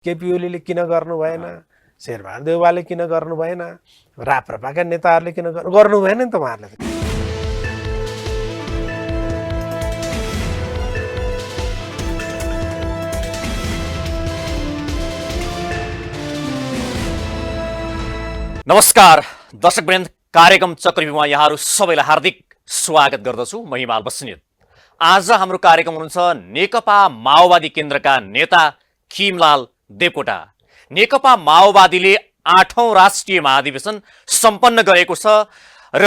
केपी ओलीले किन गर्नु भएन, शेरबहादुर देउवाले किन गर्नु भएन, राप्रपाका नेताहरूले किन गर्नु भएन नि त उहाँहरूले। नमस्कार दर्शकवृन्द, कार्यक्रम चक्रव्यूहमा यहाँहरू सबैलाई हार्दिक स्वागत गर्दछु। म हिमाल बस्नेत। आज हाम्रो कार्यक्रम हुनुहुन्छ नेकपा माओवादी केन्द्रका नेता खिमलाल देवकोटा। नेकपा माओवादीले 8औं राष्ट्रिय महाधिवेशन सम्पन्न गरेको छ र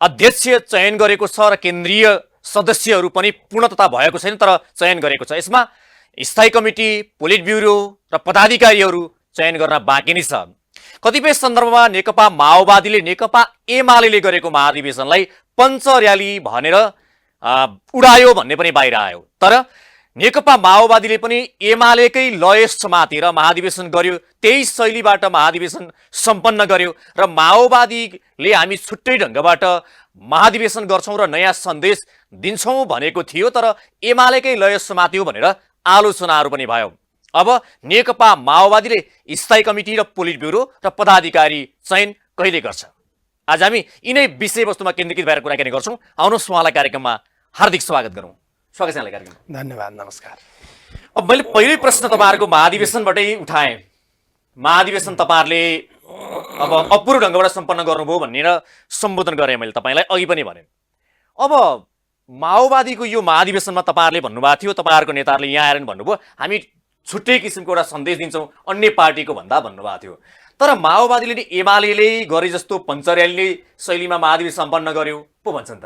अध्यक्ष चयन गरेको छ र केन्द्रीय सदस्यहरू पनि पूर्णतता भएको छैन, तर चयन गरेको छ। यसमा स्थायी कमिटी, पोलिट ब्युरो र पदाधिकारीहरू चयन गर्न बाँकी नै छ। कतिपय सन्दर्भमा नेकपा माओवादीले नेकपा एमाले गरेको महाधिवेशनलाई पञ्च र्याली भनेर उडायो भन्ने पनि बाहिर आयो। तर नेकपा माओवादीले पनि एमालेकै लय समातेर महाधिवेशन गर्यो, त्यही शैलीबाट महाधिवेशन सम्पन्न गर्यो र माओवादीले हामी छुट्टै ढङ्गबाट महाधिवेशन गर्छौँ र नयाँ सन्देश दिन्छौँ भनेको थियो, तर एमालेकै लय समात्यो भनेर आलोचनाहरू पनि भयो। अब नेकपा माओवादीले स्थायी कमिटी र पोलिट ब्युरो र पदाधिकारी चयन कहिले गर्छ? आज हामी यिनै विषयवस्तुमा केन्द्रीकृत भएर कुराकानी गर्छौँ। आउनुहोस् उहाँलाई कार्यक्रममा हार्दिक स्वागत गरौँ। स्वागत छ यहाँलाई कार्यक्रममा। धन्यवाद, नमस्कार। अब मैले पहिल्यै प्रश्न तपाईँहरूको महाधिवेशनबाटै उठाएँ। महाधिवेशन तपाईँहरूले अब अपूर्ण ढङ्गबाट सम्पन्न गर्नुभयो भनेर सम्बोधन गरेँ मैले तपाईँलाई, अघि पनि भने। अब माओवादीको यो महाधिवेशनमा तपाईँहरूले भन्नुभएको थियो, तपाईँहरूको नेताहरूले यहाँ आएर भन्नुभयो हामी छुट्टै किसिमको एउटा सन्देश दिन्छौँ अन्य पार्टीको भन्दा भन्नुभएको थियो। तर माओवादीले नि एमाले गरे जस्तो पञ्चर्याली शैलीमा महाधिवेशन सम्पन्न गर्यो पो भन्छन् त।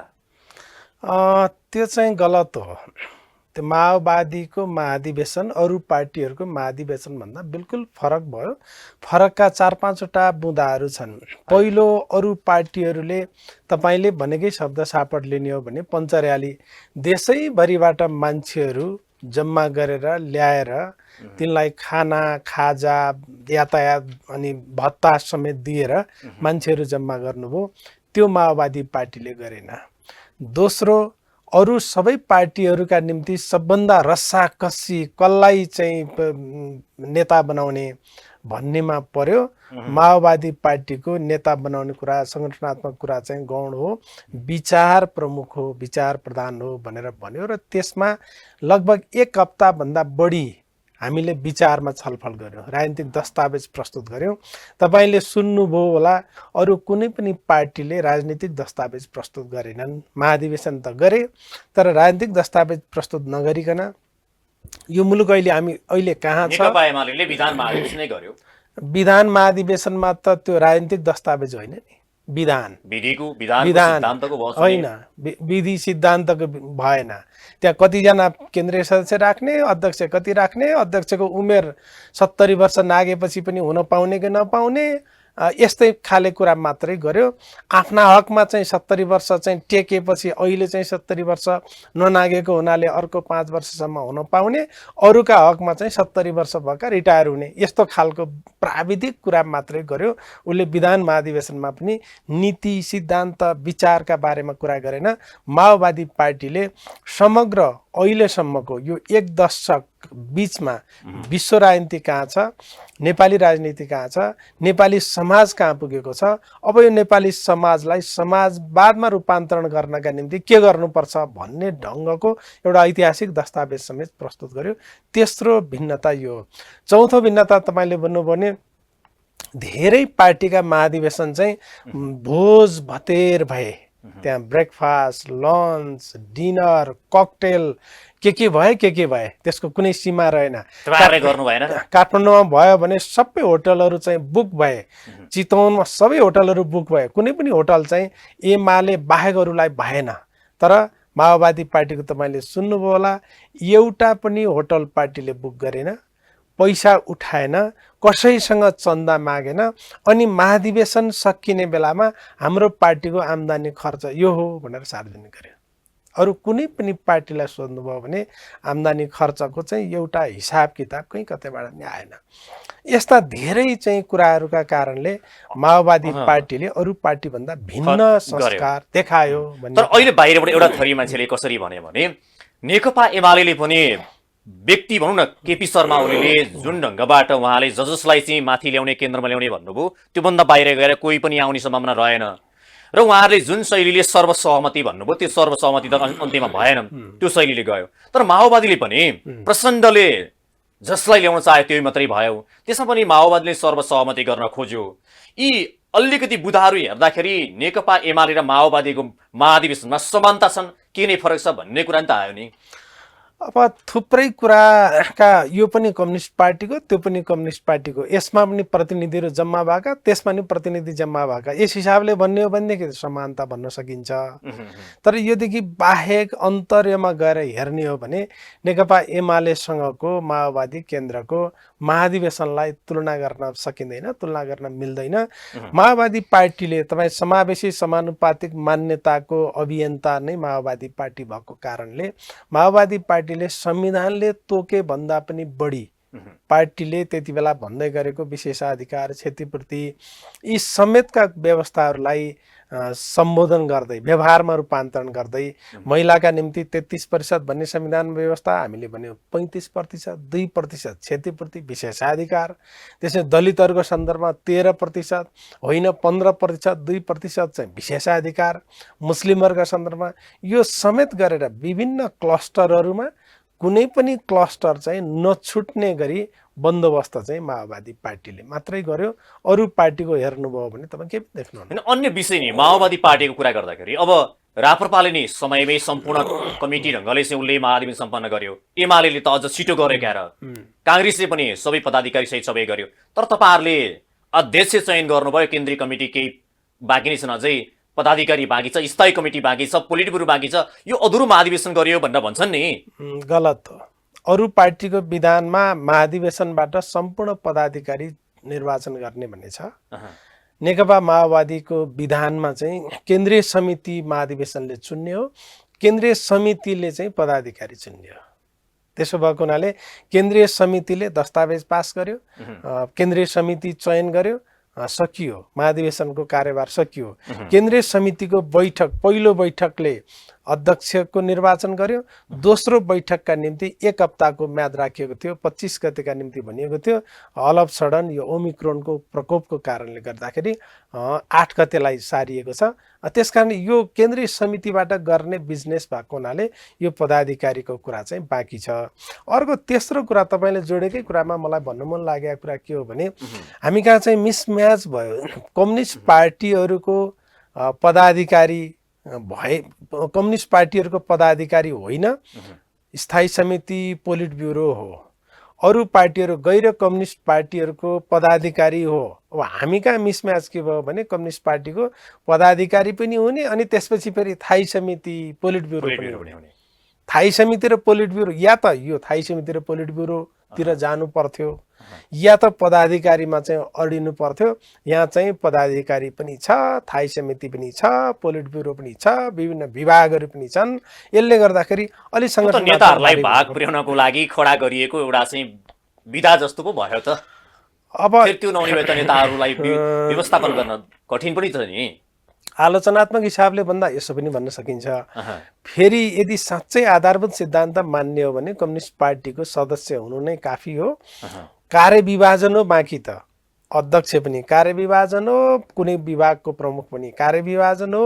त्यो चाहिँ गलत हो। त्यो माओवादीको महाधिवेशन अरू पार्टीहरूको महाधिवेशन भन्दा बिल्कुल फरक भयो। फरकका 4-5वटा बुँदाहरू छन्। पहिलो, अरू पार्टीहरूले तपाईँले भनेकै शब्द सापट लिने हो भने पञ्चर्याली देशैभरिबाट मान्छेहरू जम्मा गरेर ल्याएर तिनलाई खाना, खाजा, यातायात अनि भत्ता समेत दिएर मान्छेहरू जम्मा गर्नुभयो। त्यो माओवादी पार्टीले गरेन। दोस्रो, अरू सबै पार्टीहरूका निम्ति सबभन्दा रस्साकस्सी कसलाई चाहिँ नेता बनाउने भन्नेमा पर्यो। माओवादी पार्टीको नेता बनाउने कुरा, सङ्गठनात्मक कुरा चाहिँ गौण हो, विचार प्रमुख हो, विचार प्रधान हो भनेर भन्यो र त्यसमा लगभग 1 हप्ताभन्दा बढी हामीले विचारमा छलफल गऱ्यौँ, राजनीतिक दस्तावेज प्रस्तुत गऱ्यौँ। तपाईँले सुन्नुभयो होला, अरू कुनै पनि पार्टीले राजनीतिक दस्तावेज प्रस्तुत गरेनन्। महाधिवेशन त गरे, तर राजनीतिक दस्तावेज प्रस्तुत नगरिकन यो मुलुक अहिले कहाँ छ? विधान महाधिवेशनमा त त्यो राजनीतिक दस्तावेज होइन नि, विधान होइन, विधि सिद्धान्तको भएन। त्यहाँ कतिजना केन्द्रीय सदस्य राख्ने, अध्यक्ष कति राख्ने, अध्यक्षको उमेर 70 वर्ष नागेपछि पनि हुन पाउने कि नपाउने, यस्तै खाले कुरा मात्रै गर्यो। आफ्ना हकमा चाहिँ 70 वर्ष चाहिँ टेकेपछि अहिले चाहिँ 70 वर्ष ननागेको हुनाले अर्को 5 वर्षसम्म हुन पाउने, अरूका हकमा चाहिँ 70 वर्ष भएका रिटायर हुने, यस्तो खालको प्राविधिक कुरा मात्रै गर्यो। उसले विधान महाधिवेशनमा पनि नीति, सिद्धान्त, विचारका बारेमा कुरा गरेन। माओवादी पार्टीले समग्र अहिलेसम्मको यो 1 दशक बिचमा विश्व राजनीति कहाँ छ, नेपाली राजनीति कहाँ छ, नेपाली समाज कहाँ पुगेको छ, अब यो नेपाली समाजलाई समाजवादमा रूपान्तरण गर्नका निम्ति के गर्नुपर्छ भन्ने ढङ्गको एउटा ऐतिहासिक दस्तावेज समेत प्रस्तुत गर्यो। तेस्रो भिन्नता यो। चौथो भिन्नता तपाईँले भन्नुभयो भने धेरै पार्टीका महाधिवेशन चाहिँ भोज भतेर भए, त्यहाँ ब्रेकफास्ट, लन्च, डिनर, ककटेल के भए, त्यसको कुनै सीमा रहेन। काठमाडौँमा भयो भने सबै होटलहरू चाहिँ बुक भए, चितवनमा सबै होटलहरू बुक भए, कुनै पनि होटल चाहिँ एमाले बाहेकहरूलाई भएन। तर माओवादी पार्टीको तपाईँले सुन्नुभयो होला, एउटा पनि होटल पार्टीले बुक गरेन, पैसा उठाएन, कसैसँग चन्दा मागेन। अनि महाधिवेशन सकिने बेलामा हाम्रो पार्टीको आम्दानी खर्च यो हो भनेर सार्वजनिक गर्यो। अरू कुनै पनि पार्टीलाई सोध्नुभयो भने आम्दानी खर्चको चाहिँ एउटा हिसाब किताब कहीँ कतैबाट नि आएन। यस्ता धेरै चाहिँ कुराहरूका कारणले माओवादी पार्टीले अरू पार्टीभन्दा भिन्न संस्कार देखायो। तर अहिले बाहिरबाट एउटा थरी मान्छेले कसरी भन्यो भने नेकपा एमाले पनि व्यक्ति भनौँ न केपी शर्मा ओलीले जुन ढङ्गबाट उहाँले जसलाई चाहिँ माथि ल्याउने केन्द्रमा ल्याउने भन्नुभयो त्योभन्दा बाहिर गएर कोही पनि आउने सम्भावना रहेन र उहाँहरूले जुन शैलीले सर्वसहमति भन्नुभयो त्यो सर्वसहमति त अन्त्यमा भएन त्यो शैलीले गयो तर माओवादीले पनि प्रचण्डले जसलाई ल्याउन चाह्यो त्यही मात्रै भयो त्यसमा पनि माओवादीले सर्वसहमति गर्न खोज्यो यी अलिकति बुधाहरू हेर्दाखेरि नेकपा एमाले र माओवादीको महाधिवेशनमा समानता छन् के नै फरक छ भन्ने कुरा नि त आयो नि अब थुप्रै कुराका यो पनि कम्युनिस्ट पार्टीको त्यो पनि कम्युनिस्ट पार्टीको यसमा पनि प्रतिनिधिहरू जम्मा भएका त्यसमा पनि प्रतिनिधि जम्मा भएका यस हिसाबले भन्ने हो भनेदेखि समानता भन्न सकिन्छ तर योदेखि बाहेक अन्तर्यमा गएर हेर्ने हो भने नेकपा एमालेसँगको माओवादी केन्द्रको महाधिवेशनलाई तुलना गर्न सकिँदैन तुलना गर्न मिल्दैन माओवादी पार्टीले तपाईँ समावेशी समानुपातिक मान्यताको अभियन्ता नै माओवादी पार्टी भएको कारणले माओवादी पार्टीले संविधानले तोके भन्दा पनि बढी पार्टीले त्यति बेला भन्दै गरेको विशेषाधिकार क्षतिपूर्ति यी समेतका व्यवस्थाहरूलाई सम्बोधन गर्दै व्यवहारमा रूपान्तरण गर्दै महिलाका निम्ति 33% भन्ने संविधान व्यवस्था हामीले भन्यो 35% 2% क्षतिपूर्ति विशेषाधिकार त्यसै दलितहरूको सन्दर्भमा 13% होइन 15% 2% चाहिँ विशेषाधिकार मुस्लिमहरूका सन्दर्भमा यो समेत गरेर विभिन्न क्लस्टरहरूमा कुनै पनि क्लस्टर चाहिँ नछुट्ने गरी बन्दोबस्त चाहिँ माओवादी पार्टीले मात्रै गर्यो अरू पार्टीको हेर्नुभयो भने तपाईँ के देख्नुहुन्न अन्य विषय नि माओवादी पार्टीको कुरा गर्दाखेरि अब राप्रपाले नि समयमै सम्पूर्ण कमिटी ढङ्गले चाहिँ उसले महाधिवेशन सम्पन्न गर्यो एमाले त अझ छिटो गर्यो क्यार काङ्ग्रेसले पनि सबै पदाधिकारी सहित सबै गर्यो तर तपाईँहरूले अध्यक्ष चयन गर्नुभयो केन्द्रीय कमिटी केही बाँकी नै छन् अझै पदाधिकारी बाँकी छ स्थायी कमिटी बाँकी छ पोलिट ब्युरो बाँकी छ यो अधुरो महाधिवेशन गरियो भनेर भन्छन् नि गलत हो अरू पार्टीको विधानमा महाधिवेशनबाट सम्पूर्ण पदाधिकारी निर्वाचन गर्ने भन्ने छ नेकपा माओवादीको विधानमा चाहिँ केन्द्रीय समिति महाधिवेशनले चुन्ने हो केन्द्रीय समितिले चाहिँ पदाधिकारी चुन्ने हो त्यसो भएको हुनाले केन्द्रीय समितिले दस्तावेज पास गर्यो केन्द्रीय समिति चयन गर्यो सकियो महाधिवेशनको कार्यभार सकियो केन्द्रीय समितिको बैठक पहिलो बैठकले अध्यक्षको निर्वाचन गर्यो दोस्रो बैठकका निम्ति 1 हप्ताको म्याद राखिएको थियो 25 गतेका निम्ति भनिएको थियो अलप सडन यो ओमिक्रोनको प्रकोपको कारणले गर्दाखेरि 8 गतेलाई सारिएको छ त्यसकारण यो केन्द्रीय समितिबाट गर्ने बिजनेस भएको हुनाले यो पदाधिकारीको कुरा चाहिँ बाँकी छ अर्को तेस्रो कुरा तपाईँले जोडेकै कुरामा मलाई भन्नु मन लागेको कुरा के हो भने हामी कहाँ चाहिँ मिसम्याच भयो कम्युनिस्ट पार्टीहरूको पदाधिकारी भए कम्युनिस्ट पार्टीहरूको पदाधिकारी होइन स्थायी समिति पोलिट ब्युरो हो अरू पार्टीहरू गैर कम्युनिस्ट पार्टीहरूको पदाधिकारी हो अब हामी कहाँ मिसम्याच के भयो भने कम्युनिस्ट पार्टीको पदाधिकारी पनि हुने अनि त्यसपछि फेरि थाई समिति पोलिट ब्युरो पनि हुने थाई समिति र पोलिट ब्युरो या त यो थाई समिति र पोलिट ब्युरोतिर जानु पर्थ्यो या त पदाधिकारीमा चाहिँ अडिनु पर्थ्यो यहाँ चाहिँ पदाधिकारी पनि छ थाई समिति पनि छ पोलिट ब्युरो पनि छ विभिन्न विभागहरू पनि छन् यसले गर्दाखेरि अलि संगठन नेताहरूलाई भाग पुर्याउनको लागि खडा गरिएको एउटा चाहिँ विधा जस्तो पो भयो त अब त्यो नहुने भए त नेताहरूलाई व्यवस्थापन गर्न कठिन पनि छ नि आलोचनात्मक हिसाबले भन्दा यसो पनि भन्न सकिन्छ फेरि यदि साँच्चै आधारभूत सिद्धान्त मान्ने हो भने कम्युनिस्ट पार्टीको सदस्य हुनु नै काफी हो कार्यविभाजन हो बाँकी त अध्यक्ष पनि कार्यविभाजन हो कुनै विभागको प्रमुख पनि कार्यविभाजन हो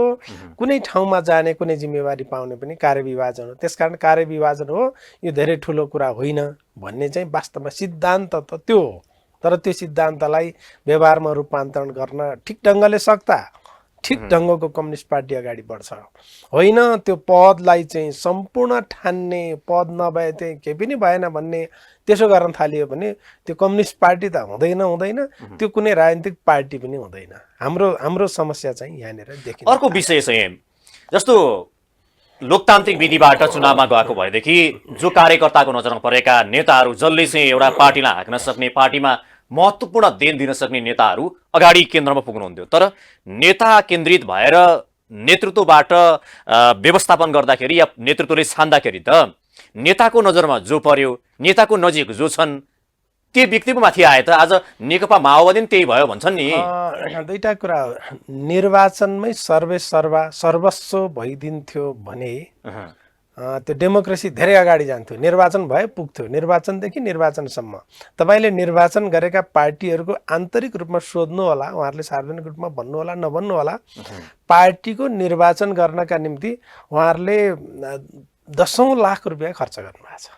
कुनै ठाउँमा जाने कुनै जिम्मेवारी पाउने पनि कार्यविभाजन हो त्यसकारण कार्यविभाजन हो यो धेरै ठुलो कुरा होइन भन्ने चाहिँ वास्तवमा सिद्धान्त त त्यो हो तर त्यो सिद्धान्तलाई व्यवहारमा रूपान्तरण गर्न ठिक ढङ्गले सक्दा ठिक ढङ्गको कम्युनिस्ट पार्टी अगाडि बढ्छ होइन त्यो पदलाई चाहिँ सम्पूर्ण ठान्ने पद नभए चाहिँ केही पनि भएन भन्ने त्यसो गर्न थालियो भने त्यो कम्युनिस्ट पार्टी त हुँदैन त्यो कुनै राजनीतिक पार्टी पनि हुँदैन हाम्रो समस्या चाहिँ यहाँनिर देखिन्छ अर्को विषय चाहिँ जस्तो लोकतान्त्रिक विधिबाट चुनावमा गएको भएदेखि जो कार्यकर्ताको नजरमा परेका नेताहरू जसले चाहिँ एउटा पार्टीलाई हाँक्न सक्ने पार्टीमा महत्त्वपूर्ण देन दिन सक्ने नेताहरू अगाडि केन्द्रमा पुग्नुहुन्थ्यो तर नेता केन्द्रित भएर नेतृत्वबाट व्यवस्थापन गर्दाखेरि या नेतृत्वले छान्दाखेरि त नेताको नजरमा जो पर्यो नेताको नजिक जो छन् त्यो व्यक्ति पो माथि आए त आज नेकपा माओवादी त्यही भयो भन्छन् नि दुईटा कुरा निर्वाचनमै सर्वे सर्वा सर्वस्व भइदिन्थ्यो भने त्यो डेमोक्रेसी धेरै अगाडि जान्थ्यो, निर्वाचन भए पुग्थ्यो, निर्वाचनदेखि निर्वाचनसम्म। तपाईँले निर्वाचन गरेका पार्टीहरूको आन्तरिक रूपमा सोध्नु होला, उहाँहरूले सार्वजनिक रूपमा भन्नु होला नभन्नु होला, पार्टीको निर्वाचन गर्नका निम्ति उहाँहरूले 10औं लाख रुपियाँ खर्च गर्नुभएको छ।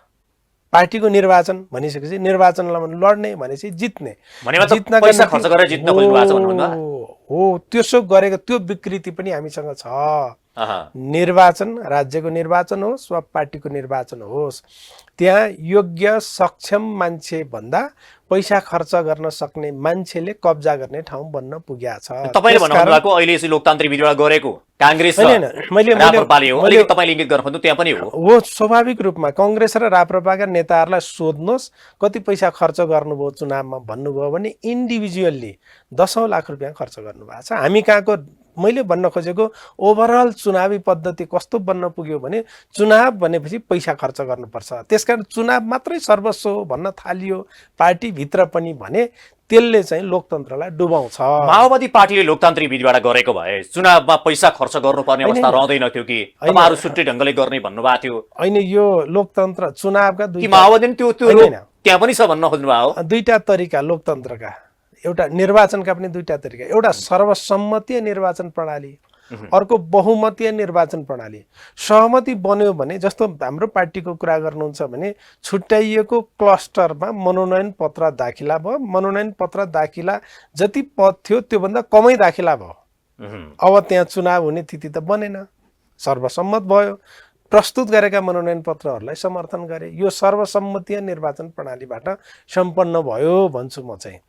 पार्टीको निर्वाचन भनिसकेपछि निर्वाचनलाई लड्ने भनेपछि जित्ने, पैसा खर्च गरेर जित्न खोज्नु भएको छ भन्नुहुन्न हो। त्यसो गरेको त्यो विकृति पनि हामीसँग छ। निर्वाचन राज्यको निर्वाचन होस् वा पार्टीको निर्वाचन होस्, त्यहाँ योग्य सक्षम मान्छे भन्दा पैसा खर्च गर्न सक्ने मान्छेले कब्जा गर्ने ठाउँ बन्न पुगेको छ। तपाईले भन्नु भएको अहिले यसो लोकतान्त्रिक विधिबाट गरेको कांग्रेस राप्रपाले हो, अलिकति तपाईले इङ्गित गर्न खोज्नु त्यहाँ पनि हो। स्वाभाविक रूपमा कांग्रेस र राप्रपाका नेताहरूलाई सोध्नुहोस् कति पैसा खर्च गर्नुभयो चुनावमा भन्नुभयो भने इन्डिभिजुअल्ली 10औं लाख रुपियाँ खर्च गर्नुभएको छ। हामी कहाँको मैले भन्न खोजेको ओभरअल चुनावी पद्धति कस्तो बन्न पुग्यो भने चुनाव भनेपछि पैसा खर्च गर्नुपर्छ, त्यसकारण चुनाव मात्रै सर्वस्व हो भन्न थालियो पार्टीभित्र पनि भने त्यसले चाहिँ लोकतन्त्रलाई डुबाउँछ। माओवादी पार्टीले लोकतान्त्रिक विधिबाट गरेको भए चुनावमा पैसा खर्च गर्नुपर्ने अवस्था रहँदैन थियो कि तपाईहरु छुट्टै ढंगले गर्ने भन्नुभएको थियो। हैन, यो लोकतन्त्र चुनावका दुई माओवादीले त्यो त्यहाँ पनि छ भन्न खोज्नु भयो। दुईटा तरिका लोकतन्त्रका, एउटा निर्वाचनका पनि दुईटा तरिका, एउटा सर्वसम्मतीय निर्वाचन प्रणाली, अर्को बहुमतीय निर्वाचन प्रणाली। सहमति बन्यो भने जस्तो हाम्रो पार्टीको कुरा गर्नुहुन्छ भने छुट्याइएको क्लस्टरमा मनोनयन पत्र दाखिला भयो, मनोनयन पत्र दाखिला जति पद थियो त्योभन्दा कमै दाखिला भयो, अब त्यहाँ चुनाव हुने स्थिति त बनेन, सर्वसम्मत भयो, प्रस्तुत गरेका मनोनयन पत्रहरूलाई समर्थन गरे। यो सर्वसम्मतीय निर्वाचन प्रणालीबाट सम्पन्न भयो भन्छु म चाहिँ।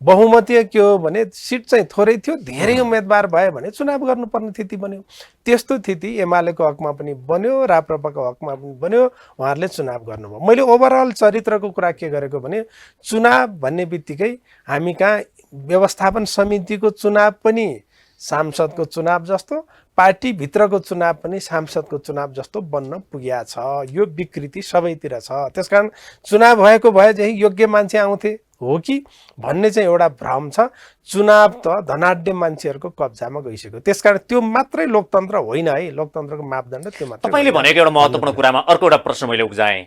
बहुमतीय के हो भने सिट चाहिँ थोरै थियो, धेरै उम्मेदवार भए भने चुनाव गर्नुपर्ने स्थिति बन्यो। त्यस्तो स्थिति एमालेको हकमा पनि बन्यो, राप्रपाको हकमा पनि बन्यो, उहाँहरूले चुनाव गर्नुभयो। मैले ओभरअल चरित्रको कुरा के गरेको भने चुनाव भन्ने बित्तिकै हामी कहाँ व्यवस्थापन समितिको चुनाव पनि सांसदको चुनाव जस्तो, पार्टीभित्रको चुनाव पनि सांसदको चुनाव जस्तो बन्न पुगेको छ। यो विकृति सबैतिर छ। त्यसकारण चुनाव भएको भए चाहिँ योग्य मान्छे आउँथे हो कि भन्ने चाहिँ एउटा भ्रम छ। चुनाव त धनाढ्य मान्छेहरूको कब्जामा गइसक्यो। त्यसकारण त्यो मात्रै लोकतन्त्र होइन है, लोकतन्त्रको मापदण्ड त्यो मात्रै। तपाईले भनेको एउटा महत्त्वपूर्ण कुरामा अर्को एउटा प्रश्न मैले उब्जाएँ।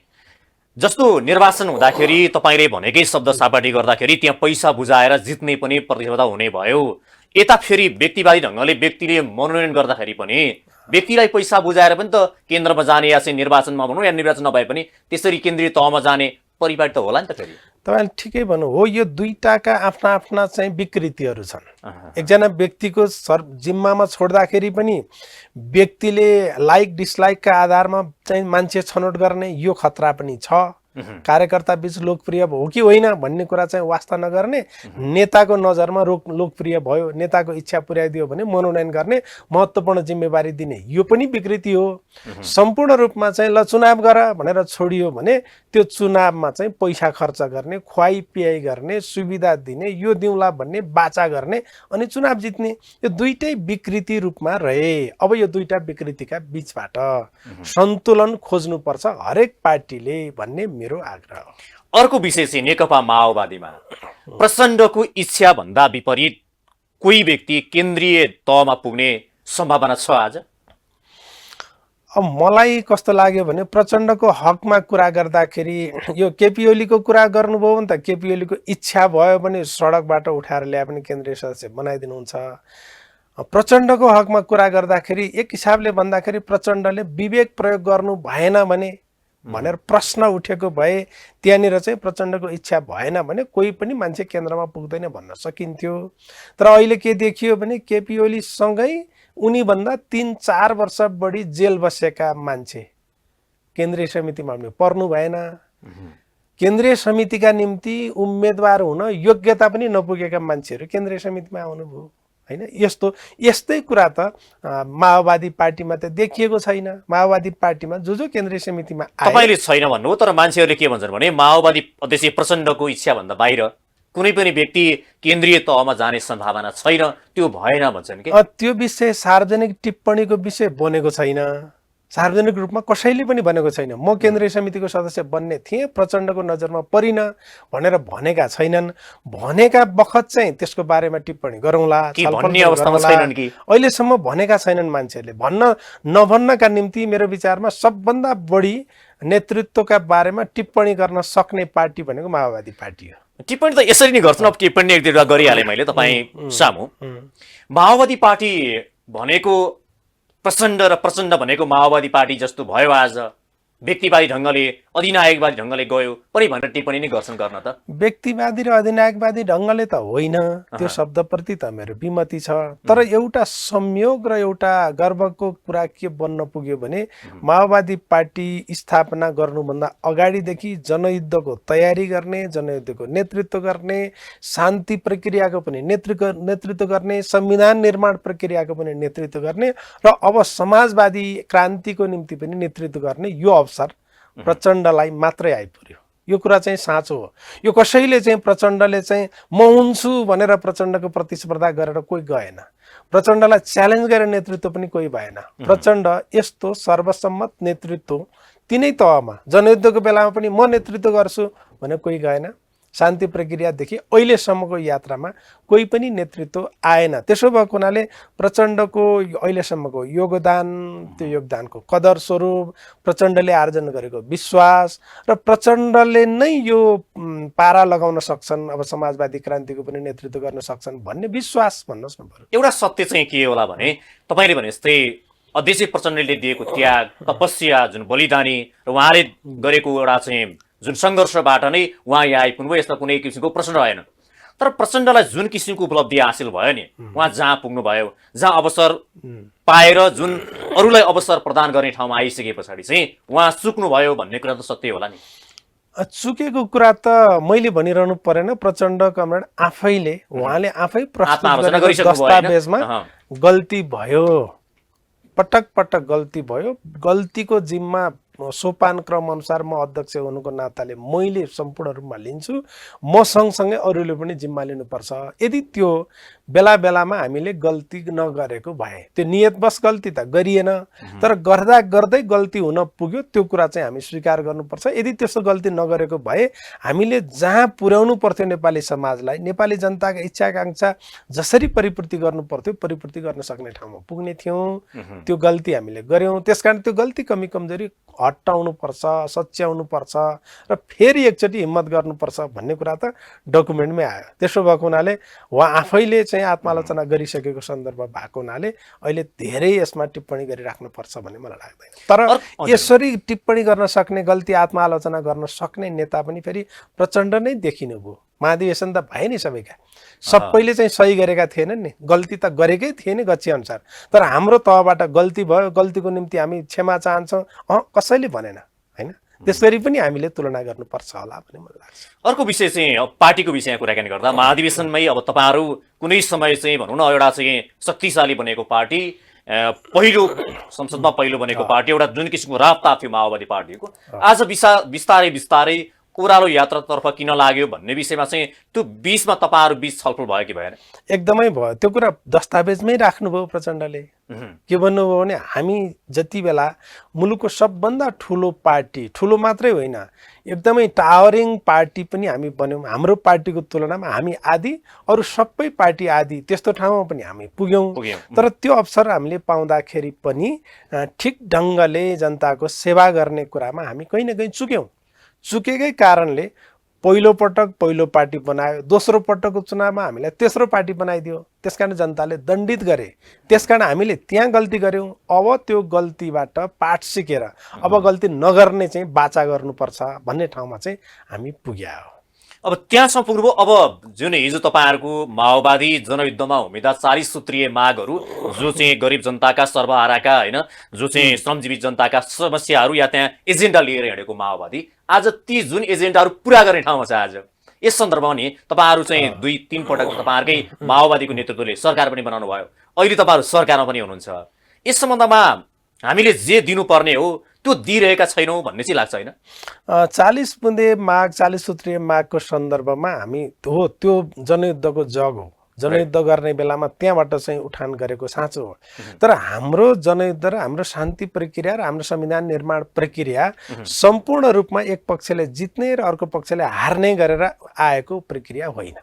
जस्तो निर्वाचन हुँदाखेरि तपाईले भनेकै शब्द सापाटी गर्दाखेरि त्यहाँ पैसा बुझाएर जित्ने पनि प्रतिस्पर्धा हुने भयो। यता फेरि व्यक्तिवादी ढंगले व्यक्तिले मनोनयन गर्दाखेरि पनि व्यक्तिलाई पैसा बुझाएर पनि त केन्द्रमा जाने या चाहिँ निर्वाचनमा भनौँ या निर्वाचन नभए पनि त्यसरी केन्द्रीय तहमा जाने परिपाटी त होला नि त फेरि। तपाईले ठिकै भन्नु हो। यो दुईटाका आफ्ना आफ्ना चाहिँ विकृतिहरू छन्। एकजना व्यक्तिको जिम्मामा छोड्दाखेरि पनि व्यक्तिले लाइक डिसलाइकका आधारमा चाहिँ मान्छे छनौट गर्ने यो खतरा पनि छ। कार्यकर्ता बीच लोकप्रिय हो कि होइन भन्ने कुरा चाहिँ वास्ता नगर्ने, नेताको नजरमा लोकप्रिय भयो, नेताको इच्छा पुर्याइदियो भने मनोनयन गर्ने महत्त्वपूर्ण जिम्मेवारी दिने, यो पनि विकृति हो। सम्पूर्ण रूपमा चाहिँ ल चुनाव गर भनेर छोडियो भने त्यो चुनावमा चाहिँ पैसा खर्च गर्ने, खुवाई पियाई गर्ने, सुविधा दिने, यो दिउँला भन्ने बाचा गर्ने अनि चुनाव जित्ने, यो दुईटै विकृति रूपमा रहे। अब यो दुईटा विकृतिका बीचबाट सन्तुलन खोज्नुपर्छ हरेक पार्टीले भन्ने मेरो आग्रह हो। अर्को विषय चाहिँ नेकपा माओवादीमा प्रचण्डको इच्छा भन्दा विपरीत कोही व्यक्ति केन्द्रीय तहमा पुग्ने सम्भावना छ आज। अब मलाई कस्तो लाग्यो भने प्रचण्डको हकमा कुरा गर्दाखेरि यो केपी ओलीको कुरा गर्नुभयो भने त केपी ओलीको इच्छा भयो भने सडकबाट उठाएर ल्याए पनि केन्द्रीय सदस्य बनाइदिनुहुन्छ। प्रचण्डको हकमा कुरा गर्दाखेरि एक हिसाबले भन्दाखेरि प्रचण्डले विवेक प्रयोग गर्नु भएन भने भनेर प्रश्न उठेको भए त्यहाँनिर चाहिँ प्रचण्डको इच्छा भएन भने कोही पनि मान्छे केन्द्रमा पुग्दैन भन्न सकिन्थ्यो। तर अहिले के देखियो भने केपी ओलीसँगै उनीभन्दा 3-4 वर्ष बढी जेल बसेका मान्छे केन्द्रीय समितिमा पर्नु भएन। केन्द्रीय समितिका निम्ति उम्मेदवार हुन योग्यता पनि नपुगेका मान्छेहरू केन्द्रीय समितिमा आउनुभयो हैन। यस्तै कुरा त माओवादी पार्टीमा त देखिएको छैन। माओवादी पार्टीमा जो केन्द्रीय समितिमा तपाईले छैन भन्नु, तर मान्छेहरूले के भन्छन् भने माओवादी अध्यक्ष प्रचण्डको इच्छा भन्दा बाहिर कुनै पनि व्यक्ति केन्द्रीय तहमा जाने सम्भावना छैन, त्यो भएन भन्छन् के। त्यो विषय सार्वजनिक टिप्पणीको विषय बनेको छैन। सार्वजनिक रूपमा कसैले पनि भनेको छैन। म केन्द्रीय समितिको सदस्य बन्ने थिएँ, प्रचण्डको नजरमा परिन भनेर भनेका छैनन्। भनेका बखत चाहिँ त्यसको बारेमा टिप्पणी गरौँला, के छलफल भन्ने अवस्थामा गरौँला। छैनन् कि? अहिलेसम्म भनेका छैनन् मान्छेहरूले। नभन्नका निम्ति मेरो विचारमा सबभन्दा बढी नेतृत्वका बारेमा टिप्पणी गर्न सक्ने पार्टी भनेको माओवादी पार्टी हो। टिप्पणी त यसरी नै गर्छन्। अब टिप्पणी एक दुईवटा गरिहालेँ मैले तपाईँ सामु। माओवादी पार्टी भनेको प्रचण्ड र प्रचण्ड भनेको माओवादी पार्टी जस्तो भयो आज, व्यक्तिवादी ढङ्गले अधिनायकवादी ढङ्गले गयो पनि भनेर टिप्पणी नै गर्छन् गर्न त। व्यक्तिवादी र अधिनायकवादी ढङ्गले त होइन, त्यो शब्दप्रति त मेरो विमति छ। तर एउटा संयोग र एउटा गर्वको कुरा के बन्न पुग्यो भने माओवादी पार्टी स्थापना गर्नुभन्दा अगाडिदेखि जनयुद्धको तयारी गर्ने, जनयुद्धको नेतृत्व गर्ने, शान्ति प्रक्रियाको पनि नेतृत्व गर्ने, संविधान निर्माण प्रक्रियाको पनि नेतृत्व गर्ने र अब समाजवादी क्रान्तिको निम्ति पनि नेतृत्व गर्ने यो अवसर प्रचण्डलाई मात्रै आइपुग्यो। यो कुरा चाहिँ साँचो हो। यो कसैले चाहिँ प्रचण्डले चाहिँ म हुन्छु भनेर प्रचण्डको प्रतिस्पर्धा गरेर कोही गएन। प्रचण्डलाई च्यालेन्ज गरेर नेतृत्व पनि कोही भएन। प्रचण्ड यस्तो सर्वसम्मत नेतृत्व तिनै तहमा जनयुद्धको बेलामा पनि म नेतृत्व गर्छु भने कोही गएन। शान्ति प्रक्रियादेखि अहिलेसम्मको यात्रामा कोही पनि नेतृत्व आएन। त्यसो भएको हुनाले प्रचण्डको अहिलेसम्मको योगदान, त्यो योगदानको कदर स्वरूप, प्रचण्डले आर्जन गरेको विश्वास र प्रचण्डले नै यो पारा लगाउन सक्छन्, अब समाजवादी क्रान्तिको पनि नेतृत्व गर्न सक्छन् भन्ने विश्वास भन्नुहोस् न। बरु एउटा सत्य चाहिँ के होला भने तपाईँले भने जस्तै अध्यक्ष प्रचण्डले दिएको त्याग, तपस्या, जुन बलिदानी र उहाँले गरेको एउटा चाहिँ जुन सङ्घर्षबाट नै उहाँ यहाँ आइपुग्नुभयो, यसमा कुनै किसिमको प्रश्न रहेन। तर प्रचण्डलाई जुन किसिमको उपलब्धि हासिल भयो नि, उहाँ जहाँ पुग्नुभयो, जहाँ अवसर पाएर जुन अरूलाई अवसर प्रदान गर्ने ठाउँमा आइसके पछाडि चाहिँ उहाँ चुक्नुभयो भन्ने कुरा त सत्य होला नि। चुकेको कुरा त मैले भनिरहनु परेन। प्रचण्ड कमरेड आफैले, उहाँले आफै प्रस्तुत गरेको दस्तावेजमा गल्ती भयो, पटक पटक गल्ती भयो। गल्तीको जिम्मा सोपान क्रम अनुसार म अध्यक्ष हुनुको नाताले मैले सम्पूर्ण रूपमा लिन्छु। म सँगसँगै अरूले पनि जिम्मा लिनुपर्छ। यदि त्यो बेला बेलामा हामीले गल्ती नगरेको भए, त्यो नियतवश गल्ती त गरिएन, तर गर्दा गर्दै गल्ती हुन पुग्यो, त्यो कुरा चाहिँ हामी स्वीकार गर्नुपर्छ। यदि त्यस्तो गल्ती नगरेको भए हामीले जहाँ पुर्याउनु पर्थ्यो नेपाली समाजलाई, नेपाली जनताका इच्छा आकाङ्क्षा जसरी परिपूर्ति गर्नु पर्थ्यो, परिपूर्ति गर्न सक्ने ठाउँमा पुग्ने थियौँ। त्यो गल्ती हामीले गऱ्यौँ। त्यसकारण त्यो गल्ती कमी कमजोरी हटाउनु पर्छ, सच्याउनु पर्छ र फेरि एकचोटि हिम्मत गर्नुपर्छ भन्ने कुरा त डकुमेन्टमै आयो। त्यसो भएको हुनाले उहाँ आफैले चाहिँ आत्मालोचना गरिसकेको सन्दर्भ भएको हुनाले अहिले धेरै यसमा टिप्पणी गरिराख्नुपर्छ भन्ने मलाई लाग्दैन। तर यसरी टिप्पणी गर्न सक्ने, गल्ती आत्मालोचना गर्न सक्ने नेता पनि फेरि प्रचण्ड नै देखिनुभयो। महाधिवेशन त भए नि सबैका, सबैले चाहिँ सही गरेका थिएनन् नि, गल्ती त गरेकै थिए नि गच्छी अनुसार। तर हाम्रो तहबाट गल्ती भयो, गल्तीको निम्ति हामी क्षमा चाहन्छौँ कसैले भनेन होइन। त्यसरी पनि हामीले तुलना गर्नुपर्छ होला भन्ने मलाई लाग्छ। अर्को विषय चाहिँ अब पार्टीको विषयमा कुराकानी गर्दा महाधिवेशनमै अब तपाईँहरू कुनै समय चाहिँ भनौँ न एउटा चाहिँ शक्तिशाली बनेको पार्टी, पहिलो संसदमा पहिलो बनेको पार्टी, एउटा जुन किसिमको रापताप थियो माओवादी पार्टीको, आज बिस्तारै बिस्तारै ओह्रालो यात्रातर्फ किन लाग्यो भन्ने विषयमा चाहिँ त्यो बिचमा तपाईँहरू बिच छलफल भयो कि भएन? एकदमै भयो। त्यो कुरा दस्तावेजमै राख्नुभयो प्रचण्डले। के भन्नुभयो भने हामी जति बेला मुलुकको सबभन्दा ठुलो पार्टी, ठुलो मात्रै होइन एकदमै टावरिङ पार्टी पनि हामी बन्यौँ। हाम्रो पार्टीको तुलनामा हामी आदि, अरू सबै पार्टी आदि, त्यस्तो ठाउँमा पनि हामी पुग्यौँ। तर त्यो अवसर हामीले पाउँदाखेरि पनि ठिक ढङ्गले जनताको सेवा गर्ने कुरामा हामी कहीँ न कहीँ चुक्यौँ। चुकेकै कारणले पहिलो पार्टी बनायो, दोस्रो पटकको चुनावमा हामीलाई तेस्रो पार्टी बनाइदियो। त्यसकारण जनताले दण्डित गरे। त्यसकारण हामीले त्यहाँ गल्ती गऱ्यौँ। अब त्यो गल्तीबाट पाठ सिकेर अब गल्ती नगर्ने चाहिँ बाचा गर्नुपर्छ भन्ने ठाउँमा चाहिँ हामी पुग्या हो। अब त्यहाँसम्म पुग्नुभयो। अब जुन हिजो तपाईँहरूको माओवादी जनयुद्धमा उम्मेद्वार 40 सूत्रीय मागहरू, जो चाहिँ गरिब जनताका, सर्वहाराका होइन, जो चाहिँ श्रमजीवी जनताका समस्याहरू या त्यहाँ एजेन्डा लिएर हिँडेको माओवादी आज ती जुन एजेन्डाहरू पुरा गर्ने ठाउँमा छ। आज यस सन्दर्भमा नि तपाईँहरू चाहिँ 2-3 पटक तपाईँहरूकै माओवादीको नेतृत्वले सरकार पनि बनाउनु भयो। अहिले तपाईँहरू सरकारमा पनि हुनुहुन्छ। यस सम्बन्धमा हामीले जे दिनुपर्ने हो त्यो दिइरहेका छैनौँ भन्ने चाहिँ लाग्छ होइन? 40 बुँदे माग, 40 सूत्रीय मागको सन्दर्भमा हामी हो त्यो जनयुद्धको जग हो। जनयुद्ध गर्ने बेलामा त्यहाँबाट चाहिँ उठान गरेको साँचो हो। तर हाम्रो जनयुद्ध र हाम्रो शान्ति प्रक्रिया र हाम्रो संविधान निर्माण प्रक्रिया सम्पूर्ण रूपमा एक पक्षले जित्ने र अर्को पक्षले हार्ने गरेर आएको प्रक्रिया होइन।